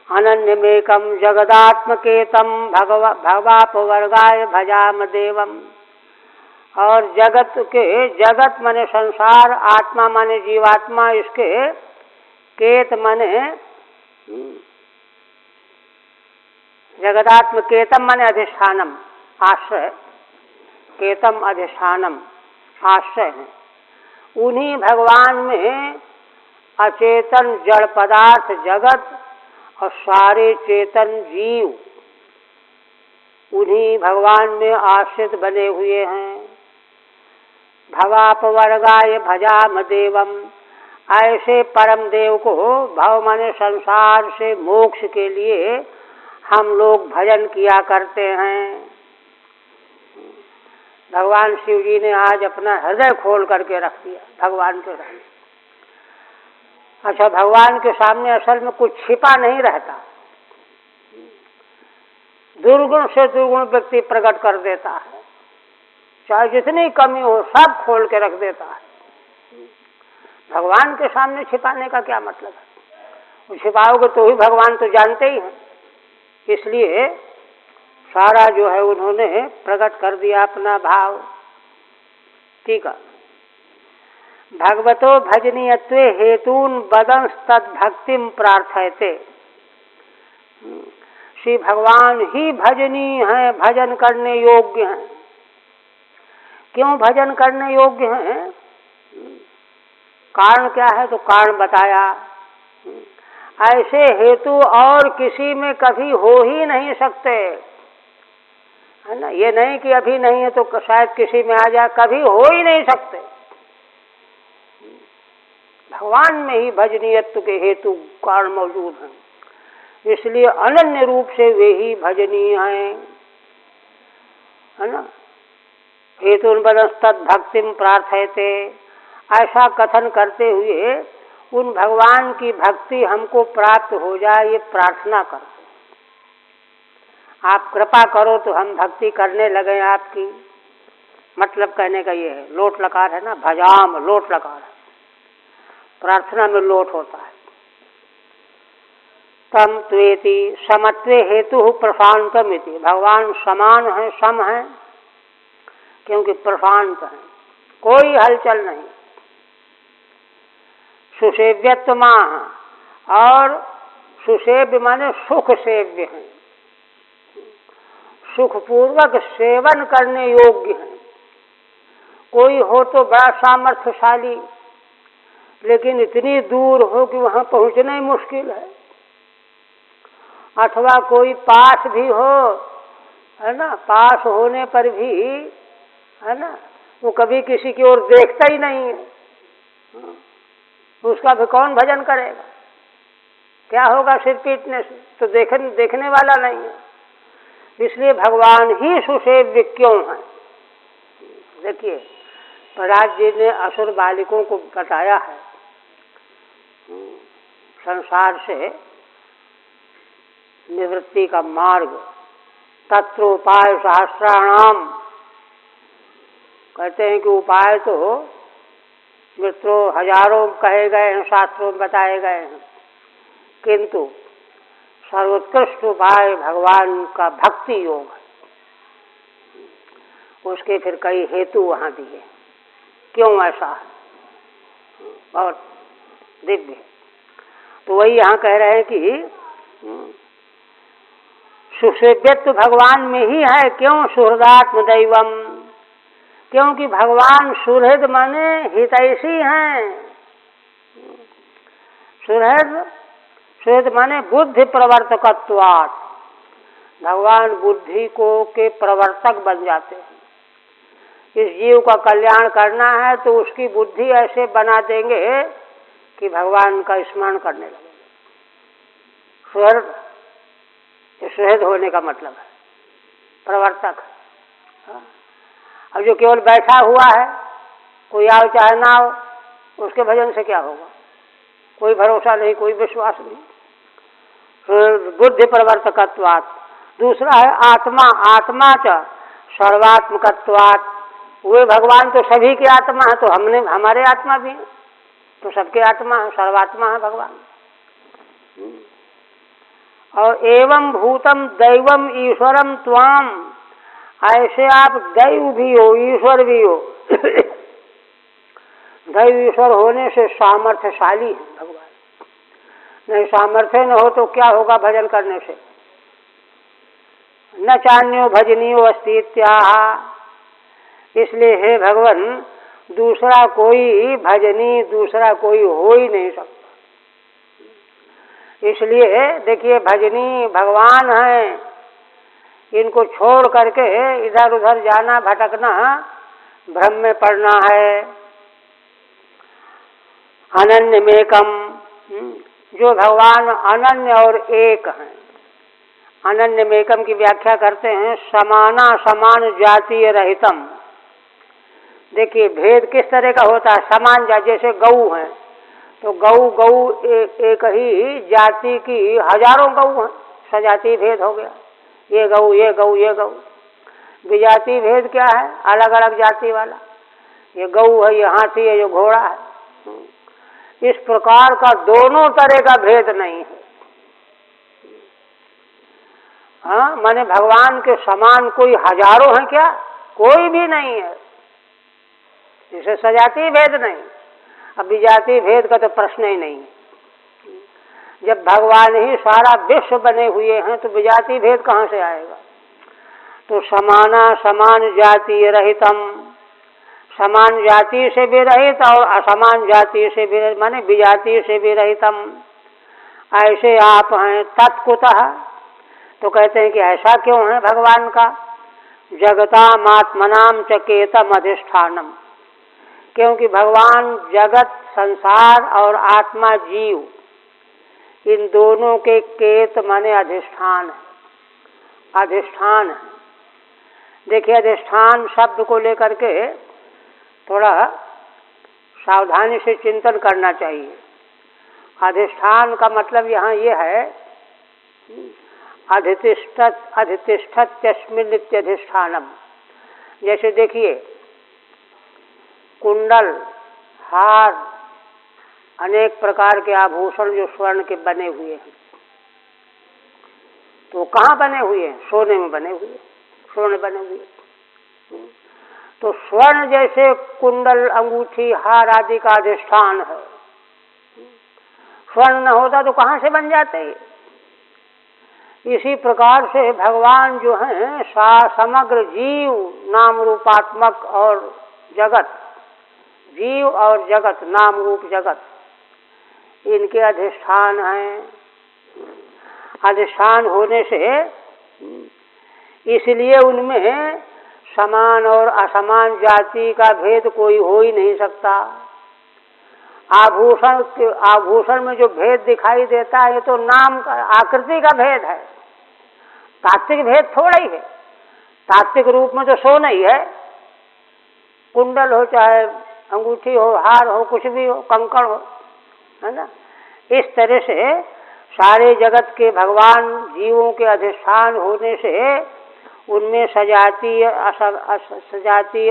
अनन्यमेकम जगदात्मकेतम भगवापवर्गाय भजाम देवम। और जगत के, जगत माने संसार, आत्मा माने जीवात्मा, इसके केत माने जगदात्म केतम माने अधिष्ठानम, आश्रय। केतम अधिष्ठानम, आश्रय है। उन्हीं भगवान में अचेतन जड़ पदार्थ जगत और सारे चेतन जीव उन्हीं भगवान में आश्रित बने हुए हैं। भवापवर्गाय भजाम देवम। ऐसे परम देव को, भव माने संसार से मोक्ष के लिए हम लोग भजन किया करते हैं। भगवान शिव जी ने आज अपना हृदय खोल करके रख दिया भगवान के सामने। अच्छा, भगवान के सामने असल में कुछ छिपा नहीं रहता। दुर्गुण से दुर्गुण व्यक्ति प्रकट कर देता है, चाहे जितनी कमी हो सब खोल के रख देता है। भगवान के सामने छिपाने का क्या मतलब है? छिपाओगे तो ही भगवान तो जानते ही हैं। इसलिए सारा जो है उन्होंने प्रकट कर दिया अपना भाव। ठीक है। भगवतो भजनीयत्वे हेतून बदंस तद भक्तिम प्रार्थयते। श्री भगवान ही भजनीय हैं, भजन करने योग्य हैं। क्यों भजन करने योग्य हैं? कारण क्या है? तो कारण बताया। ऐसे हेतु और किसी में कभी हो ही नहीं सकते, है ना। ये नहीं कि अभी नहीं है तो शायद किसी में आ जाए, कभी हो ही नहीं सकते। भगवान में ही भजनीयत्व के हेतु कारण मौजूद हैं। इसलिए अनन्य रूप से वे ही भजनीय हैं, है ना। हेतु तद भक्तिम प्रार्थयते, ऐसा कथन करते हुए उन भगवान की भक्ति हमको प्राप्त हो जाए ये प्रार्थना करते। आप कृपा करो तो हम भक्ति करने लगे आपकी। मतलब कहने का ये है, लोट लकार है ना, भजाम लोट लकार है। प्रार्थना में लोट होता है। तम त्वेति समत्वे हेतु प्रशांतमिति। भगवान समान है, सम है, क्योंकि प्रशांत है, कोई हलचल नहीं। सुसेव्यत्मा, और सुसेव्य माने सुख सेव्य है, सुखपूर्वक सेवन करने योग्य है। कोई हो तो बड़ा सामर्थ्यशाली, लेकिन इतनी दूर हो कि वहाँ पहुँचना ही मुश्किल है। अथवा कोई पास भी हो, है ना, पास होने पर भी, है ना, वो कभी किसी की ओर देखता ही नहीं है, उसका भी कौन भजन करेगा? क्या होगा सिर पीटने से? तो देखने वाला नहीं है। इसलिए भगवान ही सुसेव्य क्यों है? देखिए, प्रहलाद जी ने असुर बालिकों को बताया है संसार से निवृत्ति का मार्ग। तत्रोपाय सहस्राणाम, कहते हैं कि उपाय तो मित्रों हजारों कहे गए हैं, शास्त्रों में बताए गए हैं, किंतु सर्वोत्कृष्ट उपाय भगवान का भक्ति योग है। उसके फिर कई हेतु वहाँ दिए, क्यों ऐसा है, बहुत दिव्य। तो वही यहाँ कह रहे हैं कि सुसेव्यत्व भगवान में ही है। क्यों? सुहृदात्म दैवम, क्योंकि भगवान सुहृद माने हितैषी हैं। सुहृद माने बुद्धि प्रवर्तकत्वात्, भगवान बुद्धि को के प्रवर्तक बन जाते हैं। इस जीव का कल्याण करना है तो उसकी बुद्धि ऐसे बना देंगे कि भगवान का स्मरण करने लगे। सुहृद होने का मतलब है प्रवर्तक। अब जो केवल बैठा हुआ है, कोई आओ चाहे ना हो, उसके भजन से क्या होगा? कोई भरोसा नहीं, कोई विश्वास नहीं। बुद्धि प्रवर्तकत्वात्। दूसरा है आत्मा, आत्मा च सर्वात्मकत्वात्। वे भगवान तो सभी की आत्मा है, तो हमारे आत्मा भी है, तो सबके आत्मा है, सर्वात्मा है भगवान। और एवं भूतम दैवम ईश्वरम त्वाम, ऐसे आप दैव भी हो, ईश्वर भी हो। दैव ईश्वर होने से सामर्थ्यशाली है भगवान। नहीं सामर्थ्य न हो तो क्या होगा भजन करने से? न चान्यो भजनियो अस्तित्याह। इसलिए हे भगवान, दूसरा कोई भजनी, दूसरा कोई हो ही नहीं सकता। इसलिए देखिए, भजनी भगवान है, इनको छोड़ करके इधर उधर जाना, भटकना, भ्रम में पड़ना है। अनन्य मेकम, जो भगवान अनन्य और एक हैं। अनन्य मेकम की व्याख्या करते हैं समाना समान जातीय रहितम। देखिए भेद किस तरह का होता है? समान जाति, जैसे गऊ हैं तो गऊ एक ही जाति की हजारों गऊ हैं, सजाति भेद हो गया, ये गऊ ये गऊ ये गऊ। विजाति भेद क्या है? अलग अलग जाति वाला, ये गऊ है, ये हाथी है, ये घोड़ा है। इस प्रकार का दोनों तरह का भेद नहीं है। हाँ, माने भगवान के समान कोई हजारों हैं क्या? कोई भी नहीं है। इसे सजाति भेद नहीं, अब विजाति भेद का तो प्रश्न ही नहीं। जब भगवान ही सारा विश्व बने हुए हैं तो विजाति भेद कहाँ से आएगा? तो समाना समान जाति रहितम, समान जाति से भी रहित और असमान जाति से भी, माने विजाति से भी रहितम, ऐसे आप हैं। तत्कुतः, तो कहते हैं कि ऐसा क्यों है भगवान का? जगतामात्मनाम चकेतम अधिष्ठानम, क्योंकि भगवान जगत संसार और आत्मा जीव, इन दोनों के केत माने अधिष्ठान है। अधिष्ठान है। देखिए, अधिष्ठान शब्द को लेकर के थोड़ा सावधानी से चिंतन करना चाहिए। अधिष्ठान का मतलब यहाँ ये है अधितिष्ठत तस्मिन् नित्यधिष्ठानम। जैसे देखिए, कुंडल, हार, अनेक प्रकार के आभूषण जो स्वर्ण के बने हुए हैं, तो कहाँ बने हुए हैं? सोने में बने हुए, सोने बने हुए। तो स्वर्ण जैसे कुंडल, अंगूठी, हार आदि का अधिष्ठान है। स्वर्ण न होता तो कहाँ से बन जाते ये? इसी प्रकार से भगवान जो हैं समग्र जीव नाम रूपात्मक और जगत, जीव और जगत नाम रूप जगत, इनके अधिष्ठान हैं। अधिष्ठान होने से इसलिए उनमें समान और असमान जाति का भेद कोई हो ही नहीं सकता। आभूषण में जो भेद दिखाई देता है ये तो नाम का, आकृति का भेद है, तात्विक भेद थोड़ा ही है। तात्विक रूप में तो सोना ही है, कुंडल हो चाहे अंगूठी हो, हार हो, कुछ भी हो, कंकड़ हो, है ना। इस तरह से सारे जगत के भगवान जीवों के अधिष्ठान होने से उनमें सजातीय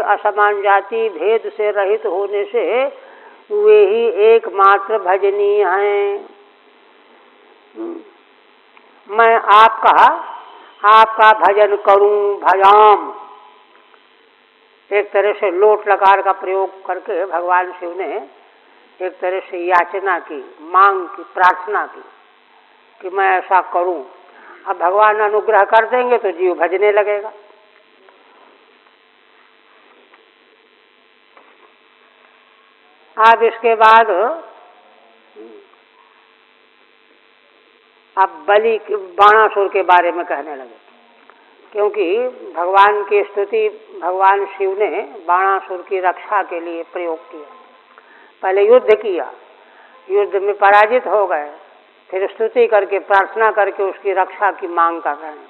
असमान जाति भेद से रहित होने से वे ही एकमात्र भजनीय हैं। मैं आपका भजन करूं, भजाम, एक तरह से लोट लकार का प्रयोग करके भगवान शिव ने एक तरह से याचना की, मांग की, प्रार्थना की कि मैं ऐसा करूं। अब भगवान अनुग्रह कर देंगे तो जीव भजने लगेगा। अब इसके बाद अब बाणासुर के बारे में कहने लगे, क्योंकि भगवान की स्तुति भगवान शिव ने बाणासुर की रक्षा के लिए प्रयोग किया। पहले युद्ध किया, युद्ध में पराजित हो गए, फिर स्तुति करके प्रार्थना करके उसकी रक्षा की मांग कर रहे हैं।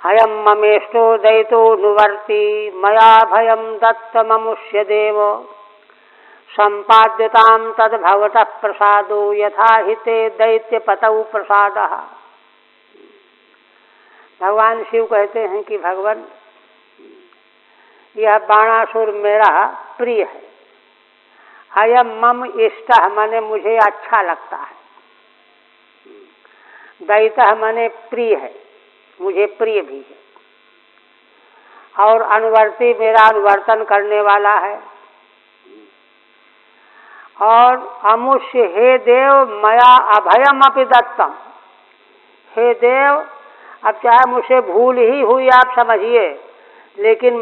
अयम ममेष्टो दैतो नुवर्ति मया भयम दत्त ममुष्य देव संपाद्यताम तद भवतः प्रसादो यथा हिते दैत्य पतौ प्रसादः। भगवान शिव कहते हैं कि भगवान, यह बाणासुर मेरा प्रिय है। अयम मम इष्ट माने मुझे अच्छा लगता है, दैत्य माने प्रिय है, मुझे प्रिय भी है, और अनुवर्ती मेरा अनुवर्तन करने वाला है। और अमुष्य, हे देव मया अभयम अपि दत्तम, हे देव अब चाहे मुझे भूल ही हुई आप समझिए, लेकिन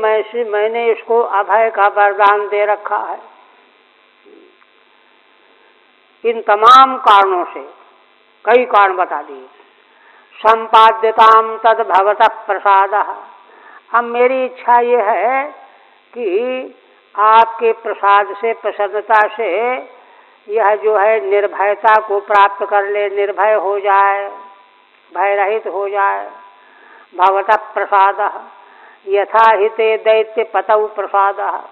मैंने इसको अभय का वरदान दे रखा है। इन तमाम कारणों से कई कारण बता दिए। संपाद्यताम तद भवतः प्रसादः, अब मेरी इच्छा ये है कि आपके प्रसाद से, प्रसन्नता से यह जो है निर्भयता को प्राप्त कर ले, निर्भय हो जाए, भय रहित हो जाए। भवतः प्रसादः यथा हिते दैत्य पतौ प्रसादः,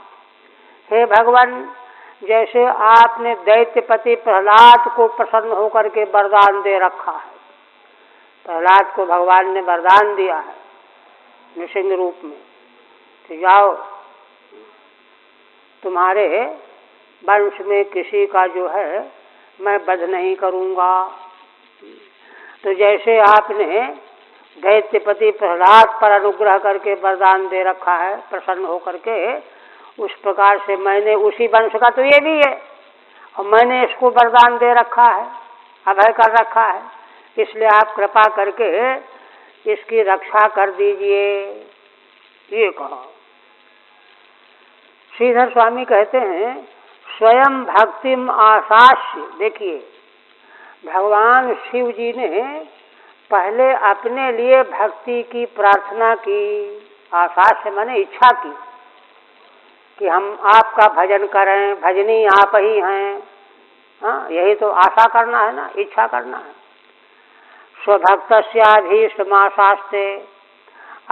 हे भगवान जैसे आपने दैत्यपति प्रहलाद को प्रसन्न होकर के वरदान दे रखा है। प्रहलाद को भगवान ने वरदान दिया है नृसिंह रूप में कि जाओ तुम्हारे वंश में किसी का जो है मैं वध नहीं करूँगा। तो जैसे आपने दैत्यपति प्रहलाद पर अनुग्रह करके वरदान दे रखा है प्रसन्न होकर के, उस प्रकार से मैंने उसी वंश का तो ये भी है, और मैंने इसको वरदान दे रखा है, अभय कर रखा है, इसलिए आप कृपा करके इसकी रक्षा कर दीजिए, ये कहा। श्रीधर स्वामी कहते हैं स्वयं भक्तिम आशास्य, देखिए भगवान शिव जी ने पहले अपने लिए भक्ति की प्रार्थना की, आशास्य माने इच्छा की कि हम आपका भजन करें, भजनी आप ही हैं। हाँ, यही तो आशा करना है ना, इच्छा करना है। स्वभक्तस्याभीष्टमाशास्ते,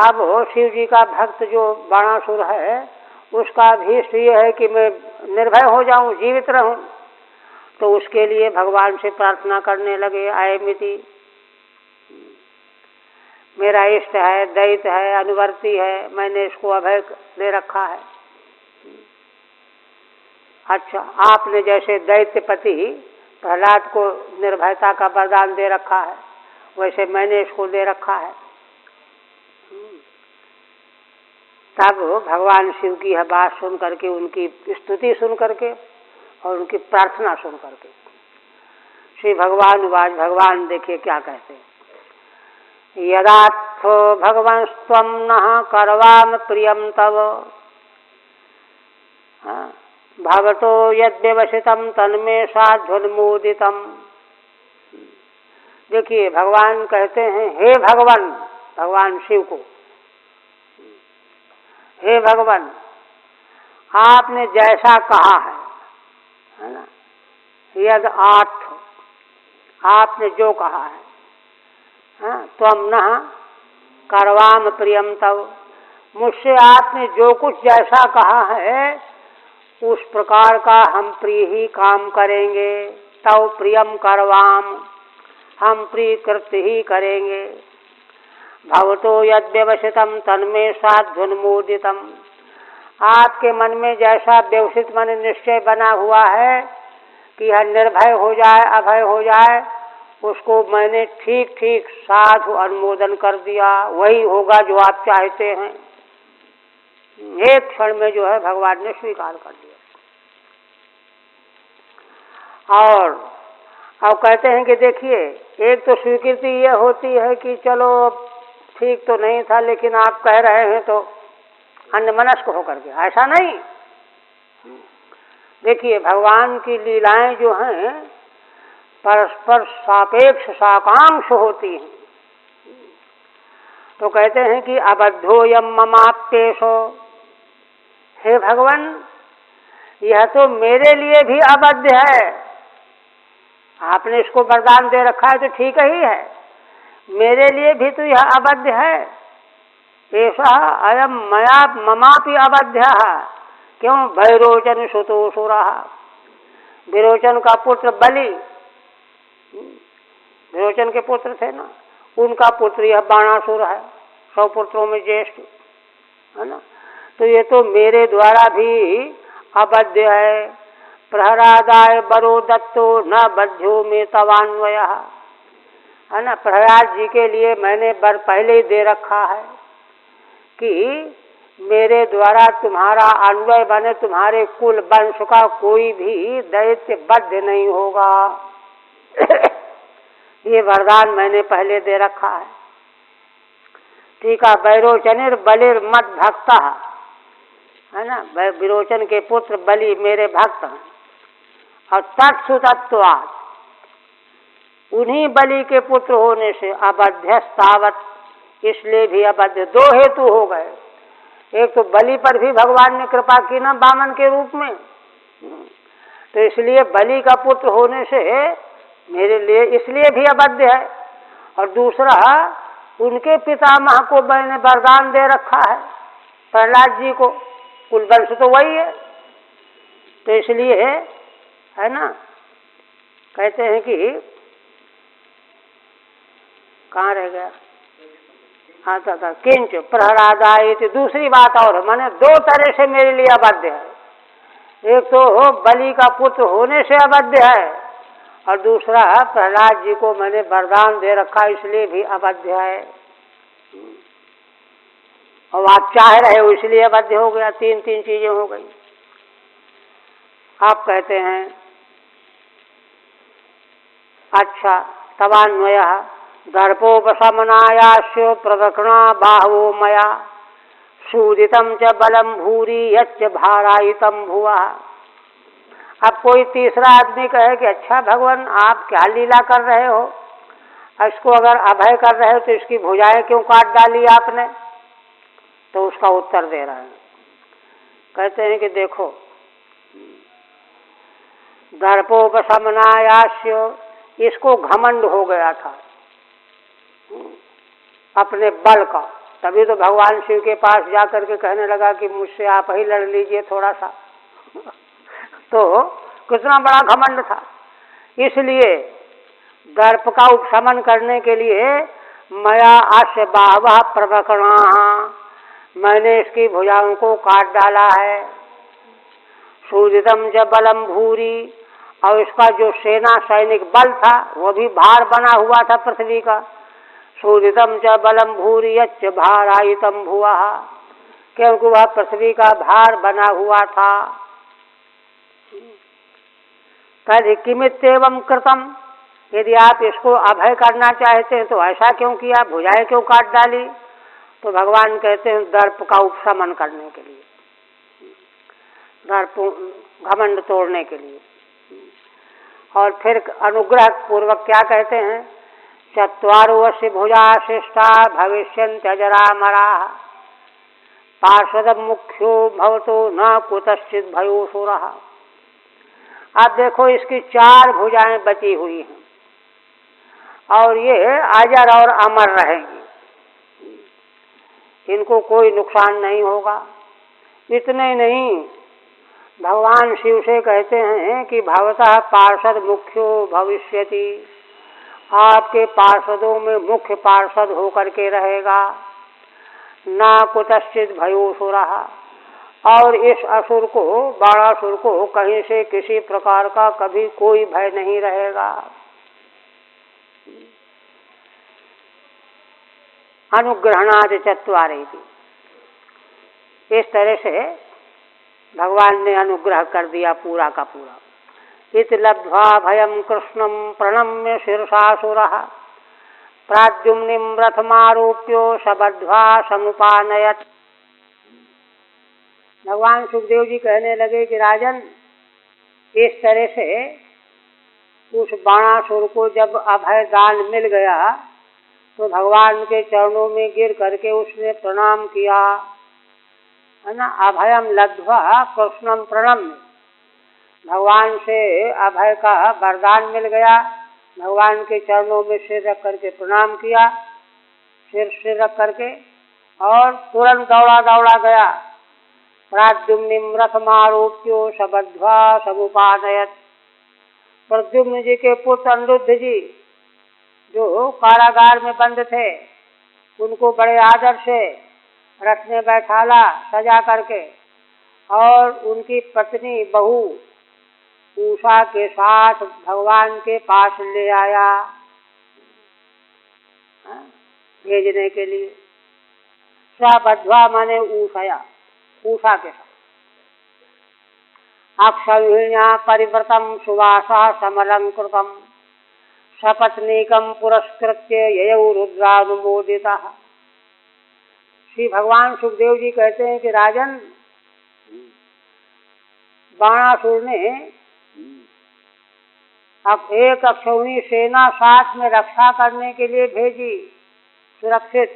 अब शिव जी का भक्त जो बाणासुर है उसका अभीष्ट ये है कि मैं निर्भय हो जाऊं, जीवित रहूं, तो उसके लिए भगवान से प्रार्थना करने लगे। आयमिति, मेरा इष्ट है, दैत्य है, अनुवर्ती है, मैंने इसको अभय दे रखा है। अच्छा, आपने जैसे दैत्यपति प्रहलाद को निर्भयता का वरदान दे रखा है, वैसे मैंने इसको दे रखा है। तब भगवान शिव की यह बात सुन करके, उनकी स्तुति सुन करके और उनकी प्रार्थना सुन करके श्री भगवान वाज, भगवान देखिए क्या कहते हैं, यदात्थो भगवान स्वम नः करवाम प्रियम तव भवतो यद्व्यवसितम तन्मे साध्वन्मोदितम। देखिए भगवान कहते हैं, हे भगवान, भगवान शिव को, हे भगवान आपने जैसा कहा है ना, यद आर्थ आपने जो कहा है, त्वम नः करवाम प्रियम तव, मुझसे आपने जो कुछ जैसा कहा है उस प्रकार का हम प्रिय ही काम करेंगे। तव प्रियम करवाम, हम प्रिय कृत्य ही करेंगे। भवतो यद्व्यवसितम तन्मे साध्वन्मोदितम, आपके मन में जैसा व्यवसित मन निश्चय बना हुआ है कि यह निर्भय हो जाए, अभय हो जाए, उसको मैंने ठीक ठीक साधु अनुमोदन कर दिया। वही होगा जो आप चाहते हैं। एक क्षण में जो है भगवान ने स्वीकार कर दिया। और अब कहते हैं कि देखिए, एक तो स्वीकृति ये होती है कि चलो ठीक तो नहीं था, लेकिन आप कह रहे हैं तो अन्यमनस्क होकर के, ऐसा नहीं। देखिए भगवान की लीलाएं जो हैं परस्पर सापेक्ष साकांक्ष होती हैं। तो कहते हैं कि अबद्धोयम ममाप्येषो, हे भगवान यह तो मेरे लिए भी अबद्ध है। आपने इसको वरदान दे रखा है तो ठीक ही है, मेरे लिए भी तो यह अबद्ध है। ऐसा अयम मया ममापि अबद्ध। क्यों? भैरोचन सुतोषुरः, विरोचन का पुत्र बलि, विरोचन के पुत्र थे ना, उनका पुत्र यह बाणासुर है, 100 पुत्रों में ज्येष्ठ है ना। तो ये तो मेरे द्वारा भी अबद्ध है। प्रहरादाय बरो दत्तो न बध्यो में तवान्वय, है ना। प्रहलाद जी के लिए मैंने वर पहले ही दे रखा है कि मेरे द्वारा तुम्हारा अन्वय बने, तुम्हारे कुल वंश का कोई भी दैत्य बद्ध नहीं होगा। ये वरदान मैंने पहले दे रखा है। ठीक है। वैरोचनिर बलिर मद भक्त, है ना। विरोचन के पुत्र बलि मेरे भक्त हैं। और तत्सुतत्वात्, उन्हीं बलि के पुत्र होने से अबध्यस्तावत, इसलिए भी अबद्ध। 2 हेतु हो गए। एक तो बलि पर भी भगवान ने कृपा की ना वामन के रूप में, तो इसलिए बलि का पुत्र होने से मेरे लिए इसलिए भी अबद्ध है। और दूसरा उनके पितामह को मैंने वरदान दे रखा है, प्रहलाद जी को, कुल वंश तो वही है, तो इसलिए है ना। कहते हैं कि कहाँ रह गया, हाँ था किंच प्रहलादाय। दूसरी बात और माने 2 तरह से मेरे लिए अबद्ध है। एक तो बलि का पुत्र होने से अबद्ध है, और दूसरा प्रहलाद जी को मैंने वरदान दे रखा इसलिए भी अबद्ध है। और आप चाह रहे हो इसलिए अबद्ध हो गया। 3 चीजें हो गई। आप कहते हैं अच्छा, तवान्वय दर्पोपशमनायास्यो प्रदक्षिणा बाहवो मया सूदितम च बलम भूरि यच्च भारायितम भुवा। अब कोई तीसरा आदमी कहे कि अच्छा भगवान आप क्या लीला कर रहे हो, इसको अगर अभय कर रहे हो तो इसकी भुजाएं क्यों काट डाली आपने? तो उसका उत्तर दे रहे हैं। कहते हैं कि देखो, दर्पोपशमनायास्यो, इसको घमंड हो गया था अपने बल का। तभी तो भगवान शिव के पास जाकर के कहने लगा कि मुझसे आप ही लड़ लीजिए थोड़ा सा। तो कितना बड़ा घमंड था। इसलिए दर्प का उपशमन करने के लिए मया आस्य बाहवः प्रदक्षिणाः, मैंने इसकी भुजाओं को काट डाला है। सूदितम च बलम भूरि, और इसका जो सेना सैनिक बल था वो भी भार बना हुआ था पृथ्वी का, सूदितम च बलम भूरि यच्च भारायितम भुवः, क्योंकि वह पृथ्वी का भार बना हुआ था। तद किमित्येवं कृतम, यदि आप इसको अभय करना चाहते हैं तो ऐसा क्यों किया, भुजाएं क्यों काट डाली? तो भगवान कहते हैं दर्प का उपशमन करने के लिए, दर्प घमंड तोड़ने के लिए। और फिर अनुग्रह पूर्वक क्या कहते हैं, चत्वारो वर्ष भुजा श्रेष्ठा भविष्यन्त्य जरामरा, पार्षद मुख्यो भवतो न कुतश्चित भयोसुरः। अब देखो इसकी 4 भुजाएं बची हुई हैं और ये अजर और अमर रहेंगी, इनको कोई नुकसान नहीं होगा। इतने नहीं, भगवान शिव से कहते हैं कि भवतः पार्षद मुख्यो भविष्यति, आपके पार्षदों में मुख्य पार्षद होकर के रहेगा। ना कुतश्चित भयोसुरः, और इस असुर को, बाणासुर को कहीं से किसी प्रकार का कभी कोई भय नहीं रहेगा। अनुग्रहणादि चत्वारे, इस तरह से भगवान ने अनुग्रह कर दिया पूरा का पूरा। इति लब्ध्वा भयं कृष्णं प्रणम्य शीर्षासुरः, प्राद्युम्निं रथमारोप्यो सबध्वा समुपानयत्। भगवान सुखदेव जी कहने लगे कि राजन, इस तरह से उस बाणासुर को जब अभय दान मिल गया तो भगवान के चरणों में गिर करके उसने प्रणाम किया, है ना। अभयम लब्ध्वा कृष्णम प्रणम्य, भगवान से अभय का वरदान मिल गया, भगवान के चरणों में सिर रख करके प्रणाम किया, सिर रख करके, और तुरंत दौड़ा दौड़ा गया। प्राद्युम्निम रथमारोप्यो सबध्वा समुपानयत्, प्रद्युम्न जी के पुत्र अनिरुद्ध जी जो कारागार में बंद थे, उनको बड़े आदर से रथ में बैठाला सजा करके, और उनकी पत्नी बहू उषा के साथ भगवान के पास ले आया भेजने के लिए। सबध्वा माने उषया, उषा के साथ। अक्षौहिण्या परिव्रतम सुवासा समलंकृतम, सपत्नीकम पुरस्कृत्य ययौ रुद्रानुमोदितः। श्री भगवान सुखदेव जी कहते हैं कि राजन, बाणासुर ने अब एक अक्षौहिणी सेना साथ में रक्षा करने के लिए भेजी, सुरक्षित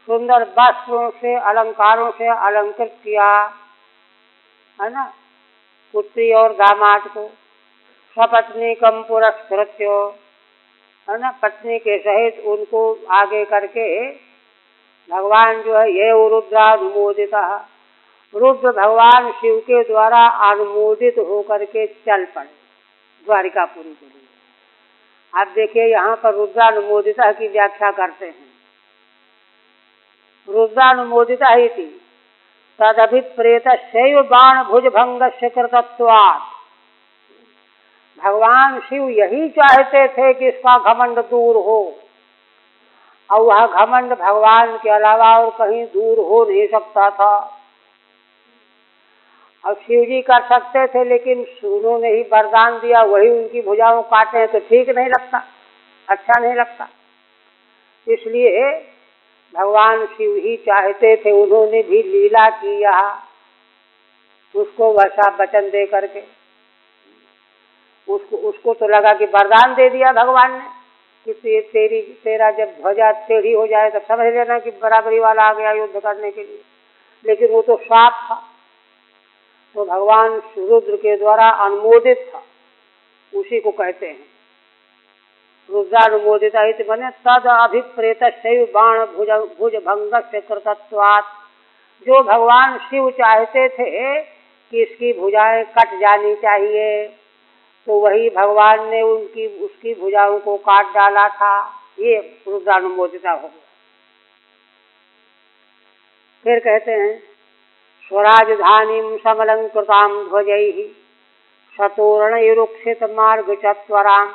सुंदर वस्त्रों से अलंकारों से अलंकृत किया, है ना, पुत्री और दामाद को। सपत्नीकम पुरस्कृत्य, है ना, पत्नी के सहित उनको आगे करके भगवान जो है ये रुद्रानुमोदितः, रुद्र भगवान शिव के द्वारा अनुमोदित होकर के चल पड़े द्वारिकापुरी के लिए। आप देखिए यहाँ पर रुद्रानुमोदिता की व्याख्या करते हैं। रुद्रानुमोदिता ही थी तदभिप्रेत शैव बाण भुज भंगस्य कृतत्वात्। भगवान शिव यही चाहते थे कि इसका घमंड दूर हो, और वह घमंड भगवान के अलावा और कहीं दूर हो नहीं सकता था। और शिव जी कर सकते थे, लेकिन उन्होंने ही वरदान दिया, वही उनकी भुजाओं काटे तो ठीक नहीं लगता, अच्छा नहीं लगता। इसलिए भगवान शिव ही चाहते थे, उन्होंने भी लीला की यहाँ, उसको वैसा वचन दे करके। उसको तो लगा कि वरदान दे दिया भगवान ने कि तेरा जब ध्वजा टेढ़ी हो जाए तो समझ लेना कि बराबरी वाला आ गया युद्ध करने के लिए, लेकिन वो तो श्राप था। तो भगवान रुद्र के द्वारा अनुमोदित था, उसी को कहते हैं रुद्रानुमोदिता हित बने। तद अभिप्रेत शैव बाण भुज भंगस्य कृतत्वात्, जो भगवान शिव चाहते थे कि इसकी भुजाएं कट जानी चाहिए, तो वही भगवान ने उसकी भुजाओं को काट डाला था। ये रुद्रानुमोदिता हो गया। फिर कहते हैं स्वराजधानीं समलंकृतां ध्वजैः सतोरणैरुक्षित मार्ग चत्वरां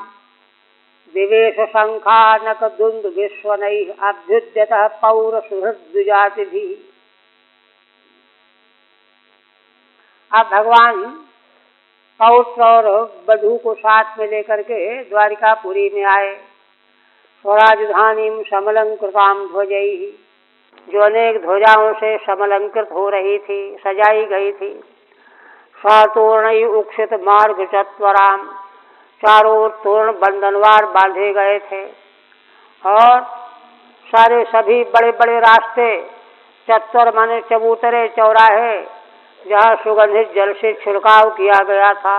दिवेश शंखानक दुंद विश्वनैः अभ्युद्यतः पौरसुहृद्विजातिभिः। अब भगवान पौत्र और बधू को साथ में लेकर के द्वारिकापुरी में आए। स्वराजधानीं समलंकृतां ध्वजैः, जो अनेक ध्वजाओं से समलंकृत हो रही थी, सजाई गई थी। सतोरणैः उक्षित मार्ग चत्वराम, चारों ओर तोरण बंधनवार बांधे गए थे। और सारे सभी बड़े बड़े रास्ते, चत्वर माने चबूतरे, चौराहे, जहाँ सुगंधित जल से छिड़काव किया गया था,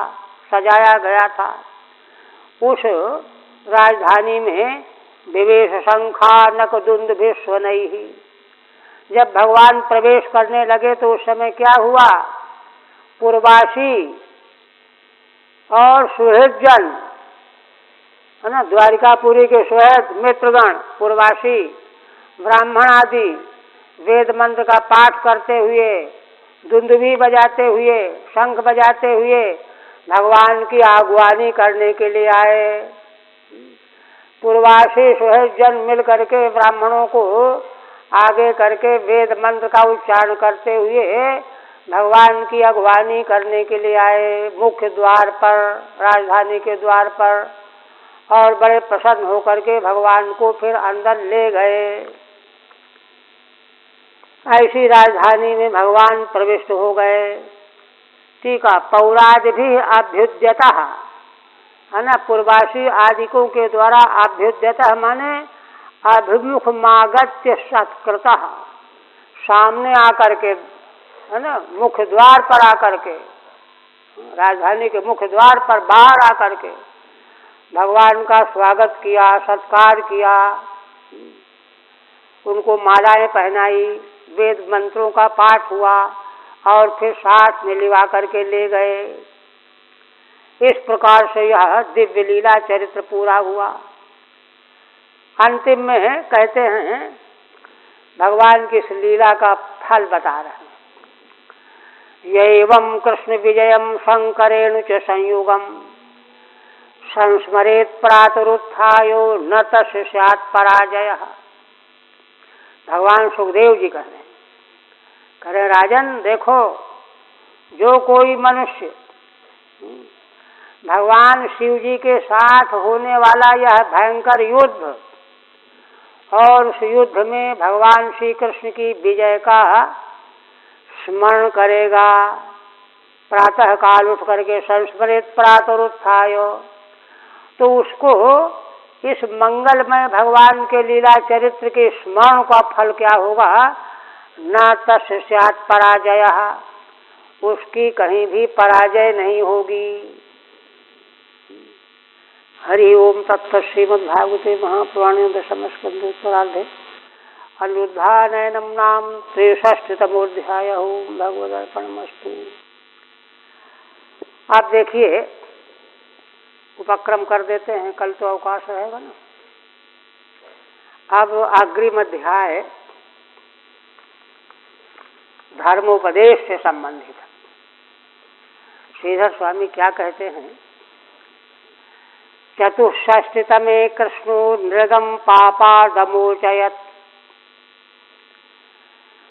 सजाया गया था, उस राजधानी में विवेश शंखानक दुंद विश्वनैः। जब भगवान प्रवेश करने लगे तो उस समय क्या हुआ? पूर्वासी और सुहृदजन, है ना, द्वारिकापुरी के सुहृद मित्रगण, पूर्वासी ब्राह्मण आदि वेद मंत्र का पाठ करते हुए, दुंदुभी बजाते हुए, शंख बजाते हुए भगवान की आगवानी करने के लिए आए। पूर्वासी सुहृदजन मिल करके ब्राह्मणों को आगे करके वेद मंत्र का उच्चारण करते हुए भगवान की अगवानी करने के लिए आए मुख्य द्वार पर, राजधानी के द्वार पर, और बड़े प्रसन्न होकर के भगवान को फिर अंदर ले गए। ऐसी राजधानी में भगवान प्रविष्ट हो गए। ठीक है, पौरादि भी अभ्युद्यतः, है ना, पूर्वासी आदिकों के द्वारा अभ्युद्यतः माने अभिमुख मागत्य सत्कृतः, सामने आकर के, है ना, मुख्य द्वार पर आकर के, राजधानी के मुख्य द्वार पर बाहर आकर के भगवान का स्वागत किया, सत्कार किया, उनको मालाएं पहनाई, वेद मंत्रों का पाठ हुआ और फिर साथ में लिवा करके ले गए। इस प्रकार से यह दिव्य लीला चरित्र पूरा हुआ। अंतिम में कहते हैं भगवान की इस लीला का फल बता रहे हैं। यैवं कृष्ण विजयम शंकरेण च संयुगम संस्मरेत प्रातरुत्थायो न तस्य स्यात् पराजयः। भगवान सुखदेव जी कह रहे राजन देखो, जो कोई मनुष्य भगवान शिव जी के साथ होने वाला यह भयंकर युद्ध और उस युद्ध में भगवान श्री कृष्ण की विजय का स्मरण करेगा, प्रातः काल उठ करके संस्मरित प्रातरुत्थाय, तो उसको इस मंगलमय भगवान के लीला चरित्र के स्मरण का फल क्या होगा? न तस्य स्यात् पराजयः, उसकी कहीं भी पराजय नहीं होगी। हरि ओम तत्सत्। श्रीमद्भागवते महापुराणे दशम स्कंधे उत्तरार्धे अनिरुद्धानयनम नाम 63तमोऽध्यायः। ओम भगवदर्पणमस्तु। आप देखिए, उपक्रम कर देते हैं, कल तो अवकाश रहेगा ना। अब अग्रिम अध्याय धर्मोपदेश से संबंधित है। श्रीधर स्वामी क्या कहते हैं? चतुष्षष्टितमे कृष्णो नृगम पापादमोचयत्।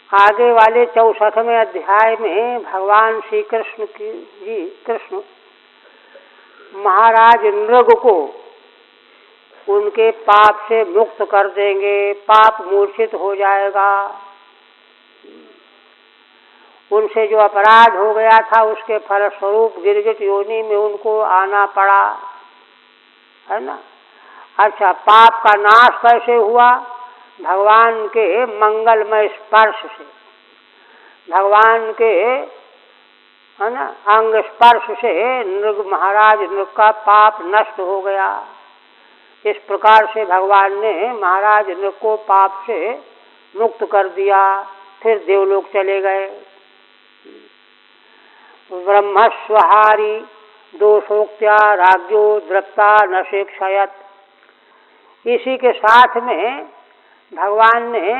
आगे वाले 64वें अध्याय में भगवान श्री कृष्ण कृष्ण महाराज नृग को उनके पाप से मुक्त कर देंगे, पाप मूर्छित हो जाएगा। उनसे जो अपराध हो गया था उसके फलस्वरूप गिरगिट योनि में उनको आना पड़ा, है ना। अच्छा, पाप का नाश कैसे हुआ? भगवान के मंगलमय स्पर्श से, भगवान के, है ना, अंग स्पर्श से नृग महाराज नृग का पाप नष्ट हो गया। इस प्रकार से भगवान ने महाराज नृग को पाप से मुक्त कर दिया। फिर देवलोक चले गए। ब्रह्मस्वहारी दोषोक्त्या राज्यो दृप्ता न शिक्षयत्। इसी के साथ में भगवान ने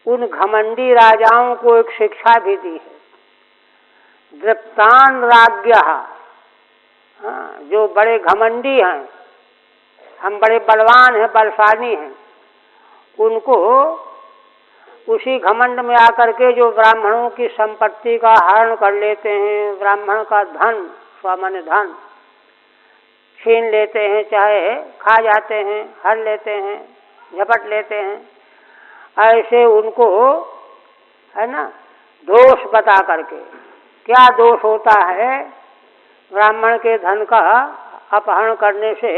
उन घमंडी राजाओं को एक शिक्षा भी दी है। दृप्तान राज्ञः, जो बड़े घमंडी हैं, हम बड़े बलवान हैं, बलशाली हैं, उनको उसी घमंड में आकर के जो ब्राह्मणों की संपत्ति का हरण कर लेते हैं, ब्राह्मण का धन, सामान्य धन छीन लेते हैं, चाहे खा जाते हैं, हर लेते हैं, झपट लेते हैं, ऐसे उनको है ना दोष बता करके, क्या दोष होता है ब्राह्मण के धन का अपहरण करने से,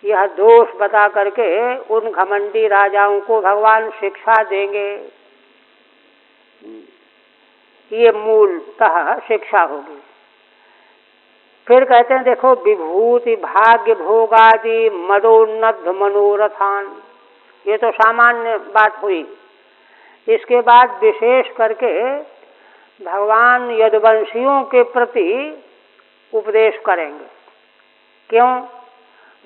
यह दोष बता करके उन घमंडी राजाओं को भगवान शिक्षा देंगे। ये मूलतः शिक्षा होगी। फिर कहते हैं देखो, विभूति भाग्य भोगादि मदोन्नत मनोरथान, ये तो सामान्य बात हुई। इसके बाद विशेष करके भगवान यदुवंशियों के प्रति उपदेश करेंगे। क्यों?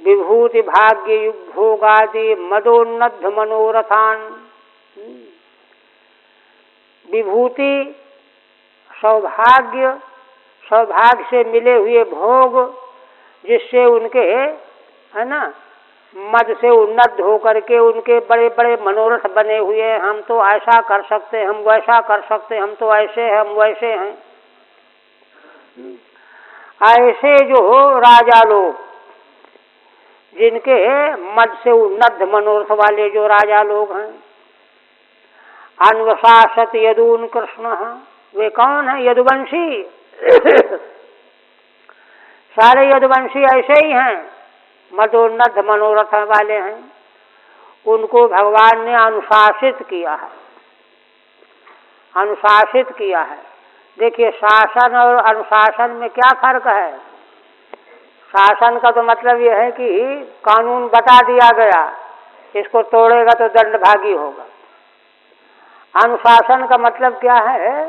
विभूति भाग्य भोगादि मदोन्नत मनोरथान, विभूति सौभाग्य, सौभाग्य से मिले हुए भोग, जिससे उनके है ना मद से उन्नत होकर के उनके बड़े बड़े मनोरथ बने हुए हैं, हम तो ऐसा कर सकते, हम वैसा कर सकते, हम तो ऐसे हैं, हम वैसे हैं। ऐसे जो राजा लोग, जिनके मद से उन्नत मनोरथ वाले जो राजा लोग हैं, अन्वशासत यदून कृष्ण, वे कौन है? यदुवंशी। सारे यदुवंशी ऐसे ही हैं, मदोन्नत मनोरथ वाले हैं। उनको भगवान ने अनुशासित किया है, अनुशासित किया है। देखिए, शासन और अनुशासन में क्या फर्क है? शासन का तो मतलब यह है कि कानून बता दिया गया, इसको तोड़ेगा तो दंडभागी होगा। अनुशासन का मतलब क्या है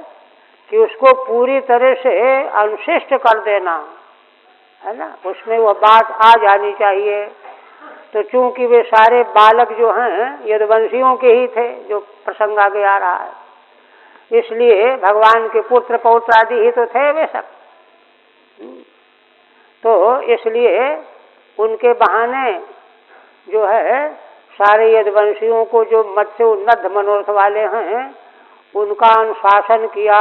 कि उसको पूरी तरह से अनुशिष्ट कर देना, है ना, उसमें वह बात आ जानी चाहिए। तो चूंकि वे सारे बालक जो हैं यदुवंशियों के ही थे, जो प्रसंग आगे आ रहा है, इसलिए भगवान के पुत्र पौत्र आदि ही तो थे वे सब। तो इसलिए उनके बहाने जो है सारे यदुवंशियों को, जो मद से उन्नत मनोरथ वाले हैं, उनका अनुशासन किया।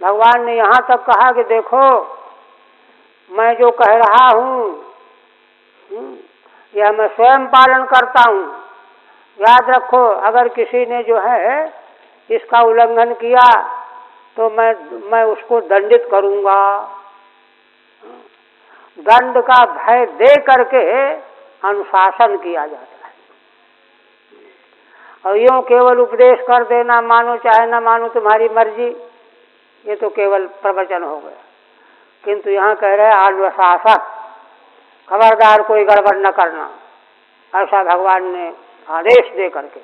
भगवान ने यहाँ तक कहा कि देखो, मैं जो कह रहा हूँ यह मैं स्वयं पालन करता हूँ। याद रखो, अगर किसी ने जो है इसका उल्लंघन किया तो मैं उसको दंडित करूँगा। दंड का भय दे करके अनुशासन किया जाता है। और यूँ केवल उपदेश कर देना, मानो चाहे ना मानो तुम्हारी मर्जी, ये तो केवल प्रवचन हो गया। किंतु यहाँ कह रहे हैं अनुशासन, खबरदार कोई गड़बड़ न करना, ऐसा भगवान ने आदेश दे करके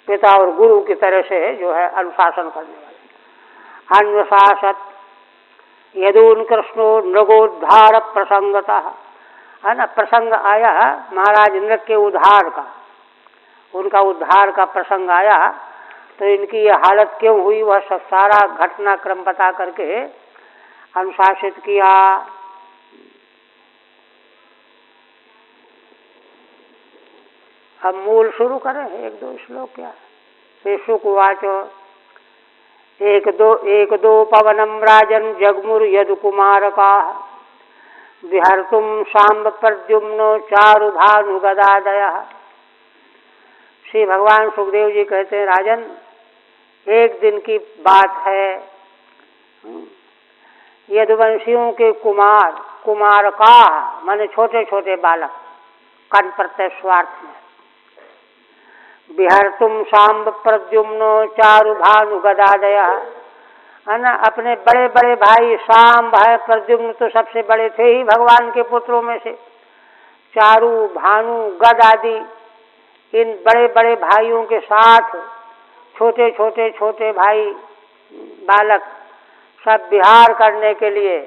पिता और गुरु की तरह से जो है अनुशासन करने वाले। अनुशासत यदून कृष्णो नृगोद्धार प्रसंगतः, है ना, प्रसंग आया महाराज नृग के उद्धार का, उनका उद्धार का प्रसंग आया। तो इनकी यह हालत क्यों हुई, वह सब सारा घटनाक्रम बता करके अनुशासित किया। अब मूल शुरू करें, एक दो श्लोक क्या है। शुकवाच एक दो पवनम राजन जगमुर यदु कुमारका विहर्तुम सांब प्रद्युम्नो चारु भानु गदादय। श्री भगवान सुखदेव जी कहते हैं, राजन, एक दिन की बात है, यदुवंशियों के कुमार, कुमारका माने छोटे छोटे बालक, कन प्रत्यय स्वार्थ में, विहर्तुम सांब प्रद्युम्नो चारु भानु गदादय, है ना, अपने बड़े बड़े भाई सांब है, प्रद्युम्न तो सबसे बड़े थे ही भगवान के पुत्रों में से, चारु भानु गद आदि, इन बड़े बड़े भाइयों के साथ छोटे छोटे छोटे भाई बालक सब विहार करने के लिए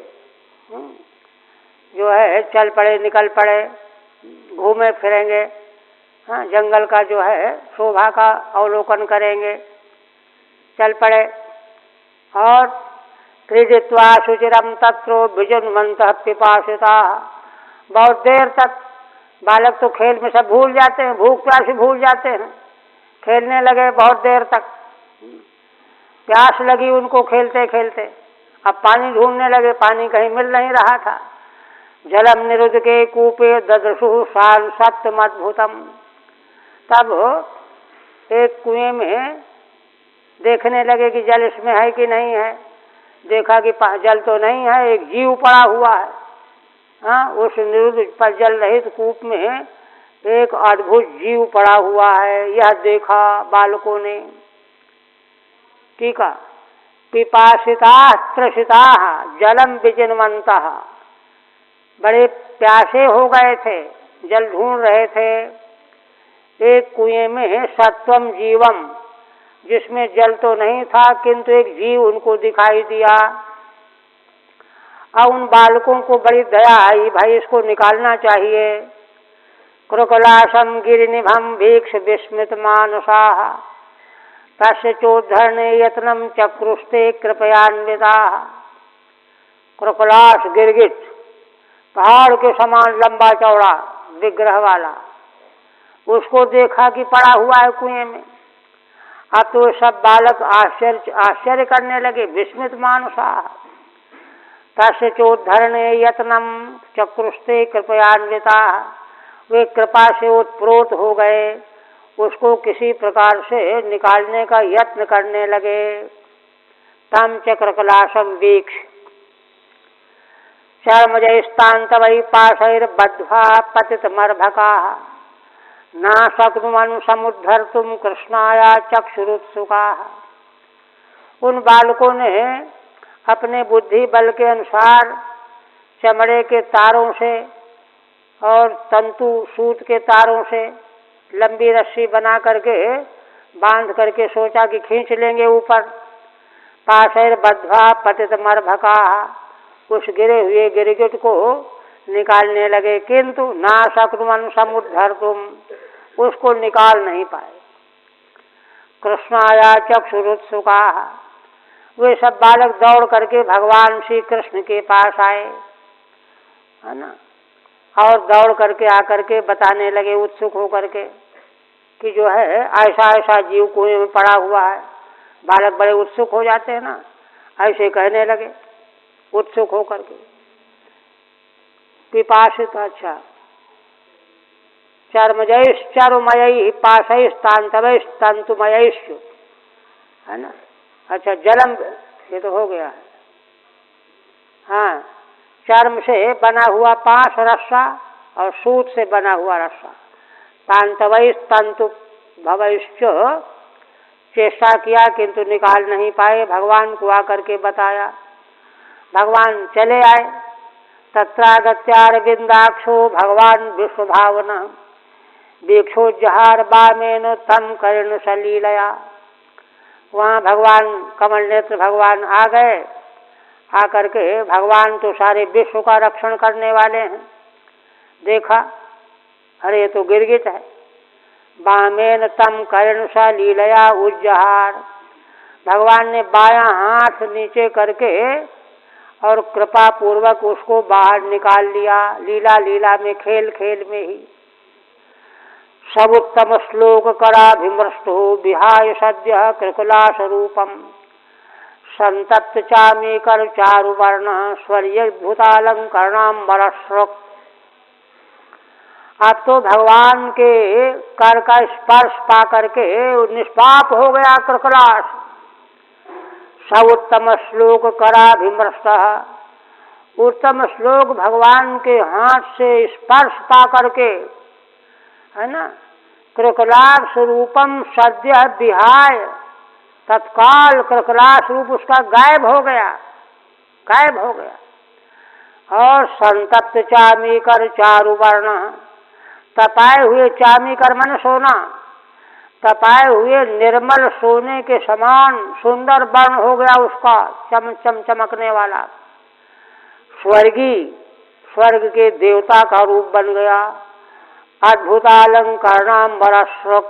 जो है चल पड़े, निकल पड़े, घूमे फिरेंगे, हाँ, जंगल का जो है शोभा का अवलोकन करेंगे, चल पड़े। और क्रीडित्वा शुचिरम तत्रो विजुन्वन्तः पिपासिता, बहुत देर तक बालक तो खेल में सब भूल जाते हैं, भूख प्यास भी भूल जाते हैं, खेलने लगे बहुत देर तक। प्यास लगी उनको खेलते खेलते, अब पानी ढूंढने लगे, पानी कहीं मिल नहीं रहा था। जलम निरुद्ध के कूपे ददृशु साल सप्तम अद्भुतम। तब एक कुएं में देखने लगे कि जल इसमें है कि नहीं है। देखा कि जल तो नहीं है, एक जीव पड़ा हुआ है। हाँ, उस निरुद्ध पर जल रहित कूप में एक अद्भुत जीव पड़ा हुआ है। यह देखा बालकों ने। ठीक है। पिपासिता त्रसिता जलम विचिन्वंता, बड़े प्यासे हो गए थे, जल ढूंढ रहे थे। एक कुएं में सत्वम जीवम, जिसमें जल तो नहीं था किंतु एक जीव उनको दिखाई दिया। और उन बालकों को बड़ी दया आई, भाई इसको निकालना चाहिए। कृकलाशम गिरिनिभम भीक्ष विस्मित मानसाः तस्य चोद्धरणे यत्नम चक्रुस्ते कृपयान्विताः। कृकलाश गिरगिट, पहाड़ के समान लंबा चौड़ा विग्रह वाला, उसको देखा कि पड़ा हुआ है कुएं में। अब तो सब बालक आश्चर्य करने लगे, विस्मित मानुषा। तस्य चोद्धरणे यत्नम चक्रुस्ते कृपयान्विता, वे कृपा से ओतप्रोत हो गए, उसको किसी प्रकार से निकालने का यत्न करने लगे। तम चक्रकलाशम वीक्ष चर्मजयस्तान्तवै पाशैर्बद्ध्वा पतितमर्भकाः न शक्नुवन् समुद्धर्तुं कृष्णाया चक्षुरुत्सुकाः। उन बालकों ने अपने बुद्धि बल के अनुसार चमड़े के तारों से और तंतु सूत के तारों से लंबी रस्सी बना करके बांध करके सोचा कि खींच लेंगे ऊपर। पाशैर्बद्ध्वा पतितमर्भकाः, उस गिरे हुए गिरगिट को निकालने लगे, किंतु ना शक्नुवन् समुद्धर्तुं, उसको निकाल नहीं पाए। कृष्णाया चक्षुरुत्सुकाः, वे सब बालक दौड़ करके भगवान श्री कृष्ण के पास आए, है ना, और दौड़ करके आकर के बताने लगे उत्सुक होकर के कि जो है ऐसा ऐसा जीव कुएं में पड़ा हुआ है। बालक बड़े उत्सुक हो जाते हैं ना, ऐसे कहने लगे उत्सुक होकर के। पिपासित, अच्छा, चर्मजयश्चर्मयैः पाशैस्तन्तवैस्तन्तुमयैश्च, है ना। अच्छा, जलम, ये तो हो गया है। हाँ, चर्म से बना हुआ पाश रस्सा और सूत से बना हुआ रस्सा, तांतवैस्तन्तु भवैश्च, चेष्टा किया किंतु निकाल नहीं पाए। भगवान को आकर के बताया, भगवान चले आए। तत्रागत्यारविन्दाक्षो भगवान विश्वभावना वीक्षोज्जहार वामेन तम कर्ण सलीलया। वहाँ भगवान कमल नेत्र भगवान आ गए। आकर के भगवान तो सारे विश्व का रक्षण करने वाले हैं। देखा, अरे ये तो गिरगिट है। वामेन तम कर्ण सलीलया उज्जहार, भगवान ने बायां हाथ नीचे करके और कृपा पूर्वक उसको बाहर निकाल लिया, लीला लीला में, खेल खेल में ही। सबुत्तम श्लोक कराभिमृष्टो विहाय सद्य कृकुलाश रूपम संतप्त चामी कर चारुवर्ण स्वर्यद्भुतालंकरणाम्बरश्रुक। अब तो भगवान के कर का स्पर्श पा करके निष्पाप हो गया कृकुलाश। सर्वोत्तम श्लोक कराभिमृष्ट, उत्तम श्लोक भगवान के हाथ से स्पर्श पा करके, है ना, कृकुलाश रूपम सद्य विहाय, तत्काल कृकुलाश रूप उसका गायब हो गया, गायब हो गया। और संतप्त चामीकर चारुवर्ण, तपाए हुए चामीकर मन सोना, तपाए हुए निर्मल सोने के समान सुंदर वर्ण हो गया उसका, चम चम चमकने वाला। स्वर्गी, स्वर्ग के देवता का रूप बन गया। अद्भुतालंकरणाम्बरश्रुक,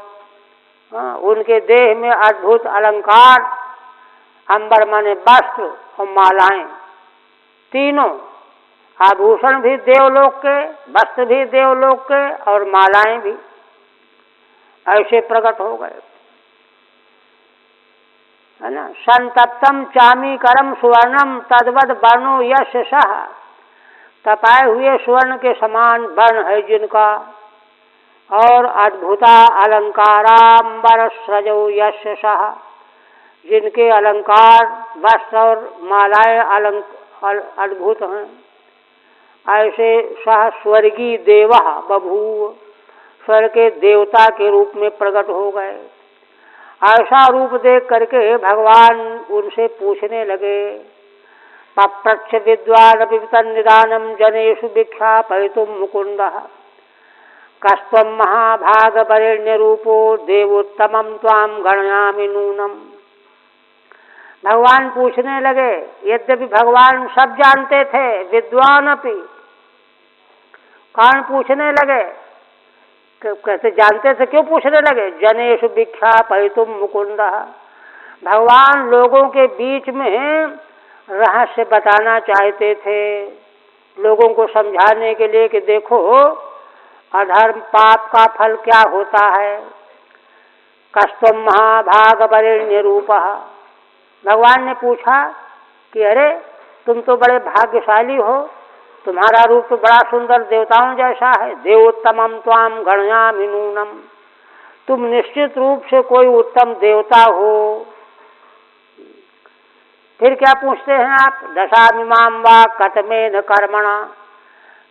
उनके देह में अद्भुत अलंकार, अंबर माने वस्त्र और मालाएं, तीनों आभूषण भी देवलोक के, वस्त्र भी देवलोक के और मालाएं भी ऐसे प्रकट हो गए, है ना। संतप्तम चामीकरम सुवर्णम तद्वद वर्णो यश सह, तपाए हुए स्वर्ण के समान वर्ण है जिनका, और अद्भुता अलंकारांबर सजो यश सह, जिनके अलंकार वस्त्र और मालाएं अद्भुत हैं। ऐसे सह स्वर्गीय देवा बभूव, स्वर्ग के देवता के रूप में प्रकट हो गए। ऐसा रूप देख करके भगवान उनसे पूछने लगे, पप्रच्छ विद्वान विवितन निदानम जनेषु विख्यापयितुम मुकुंदः, कस्त्वं महाभाग वरेण्य रूपो देवोत्तमं त्वां गणयामि नूनम। भगवान पूछने लगे, यद्यपि भगवान सब जानते थे, विद्वान अपि, कौन पूछने लगे, कैसे जानते थे, क्यों पूछने लगे, जनेषु विख्यापयितुम मुकुंदः, भगवान लोगों के बीच में रहस्य बताना चाहते थे, लोगों को समझाने के लिए कि देखो अधर्म पाप का फल क्या होता है। कस्त्वं महाभाग वरेण्य रूपः, भगवान ने पूछा कि अरे तुम तो बड़े भाग्यशाली हो, तुम्हारा रूप तो बड़ा सुंदर देवताओं जैसा है। देवोत्तमम त्वाम गणयामि नूनम, तुम निश्चित रूप से कोई उत्तम देवता हो। फिर क्या पूछते हैं आप, दशामिमां वा कतमेन कर्मणा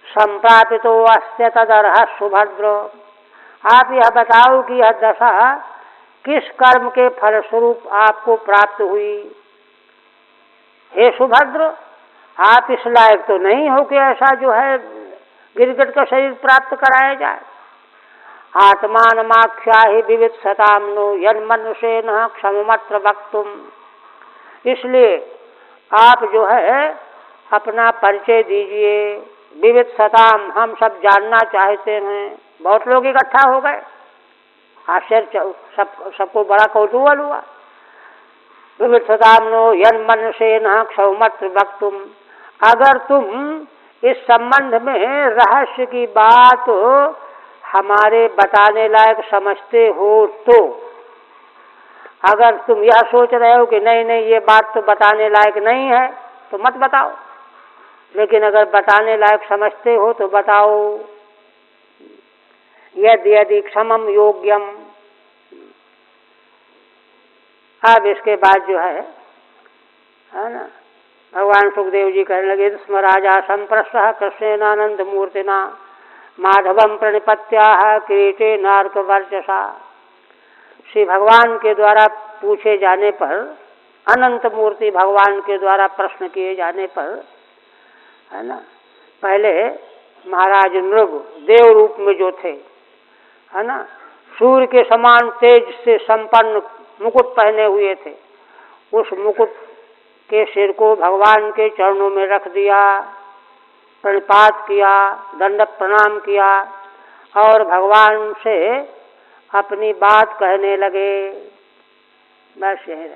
संप्रापितो अस्य तदर्ह सुभद्र, आप यह बताओ कि यह दशा किस कर्म के फलस्वरूप आपको प्राप्त हुई। हे सुभद्र, आप इस लायक तो नहीं हो कि ऐसा जो है गिरगिट का शरीर प्राप्त कराया जाए। आत्मानमाख्याहि विवित्सतां नो यन्मनुषेण क्षममत्र वक्तुम, इसलिए आप जो है अपना परिचय दीजिए। विवित्सताम, हम सब जानना चाहते हैं। बहुत लोग इकट्ठा हो गए, आश्चर्य, सबको बड़ा कौतूहल हुआ। विवित्सतां नो यन्मनुषेण क्षममत्र वक्तुम, अगर तुम इस संबंध में रहस्य की बात हमारे बताने लायक समझते हो तो, अगर तुम यह सोच रहे हो कि नहीं नहीं ये बात तो बताने लायक नहीं है तो मत बताओ, लेकिन अगर बताने लायक समझते हो तो बताओ। यदि यदि क्षमम योग्यम, अब इसके बाद जो है ना, भगवान सुखदेव जी कहने लगे, स्म राजा संप्रष्टः कृष्णेनानंद मूर्तिना माधवम प्रणिपत्याः किरीटे नार्क वर्चसा। श्री भगवान के द्वारा पूछे जाने पर, अनंत मूर्ति भगवान के द्वारा प्रश्न किए जाने पर, है ना, पहले महाराज नृग देव रूप में जो थे, है ना, सूर्य के समान तेज से संपन्न मुकुट पहने हुए थे, उस मुकुट के सिर को भगवान के चरणों में रख दिया, प्रणिपात किया, दंडवत प्रणाम किया और भगवान से अपनी बात कहने लगे। बस यही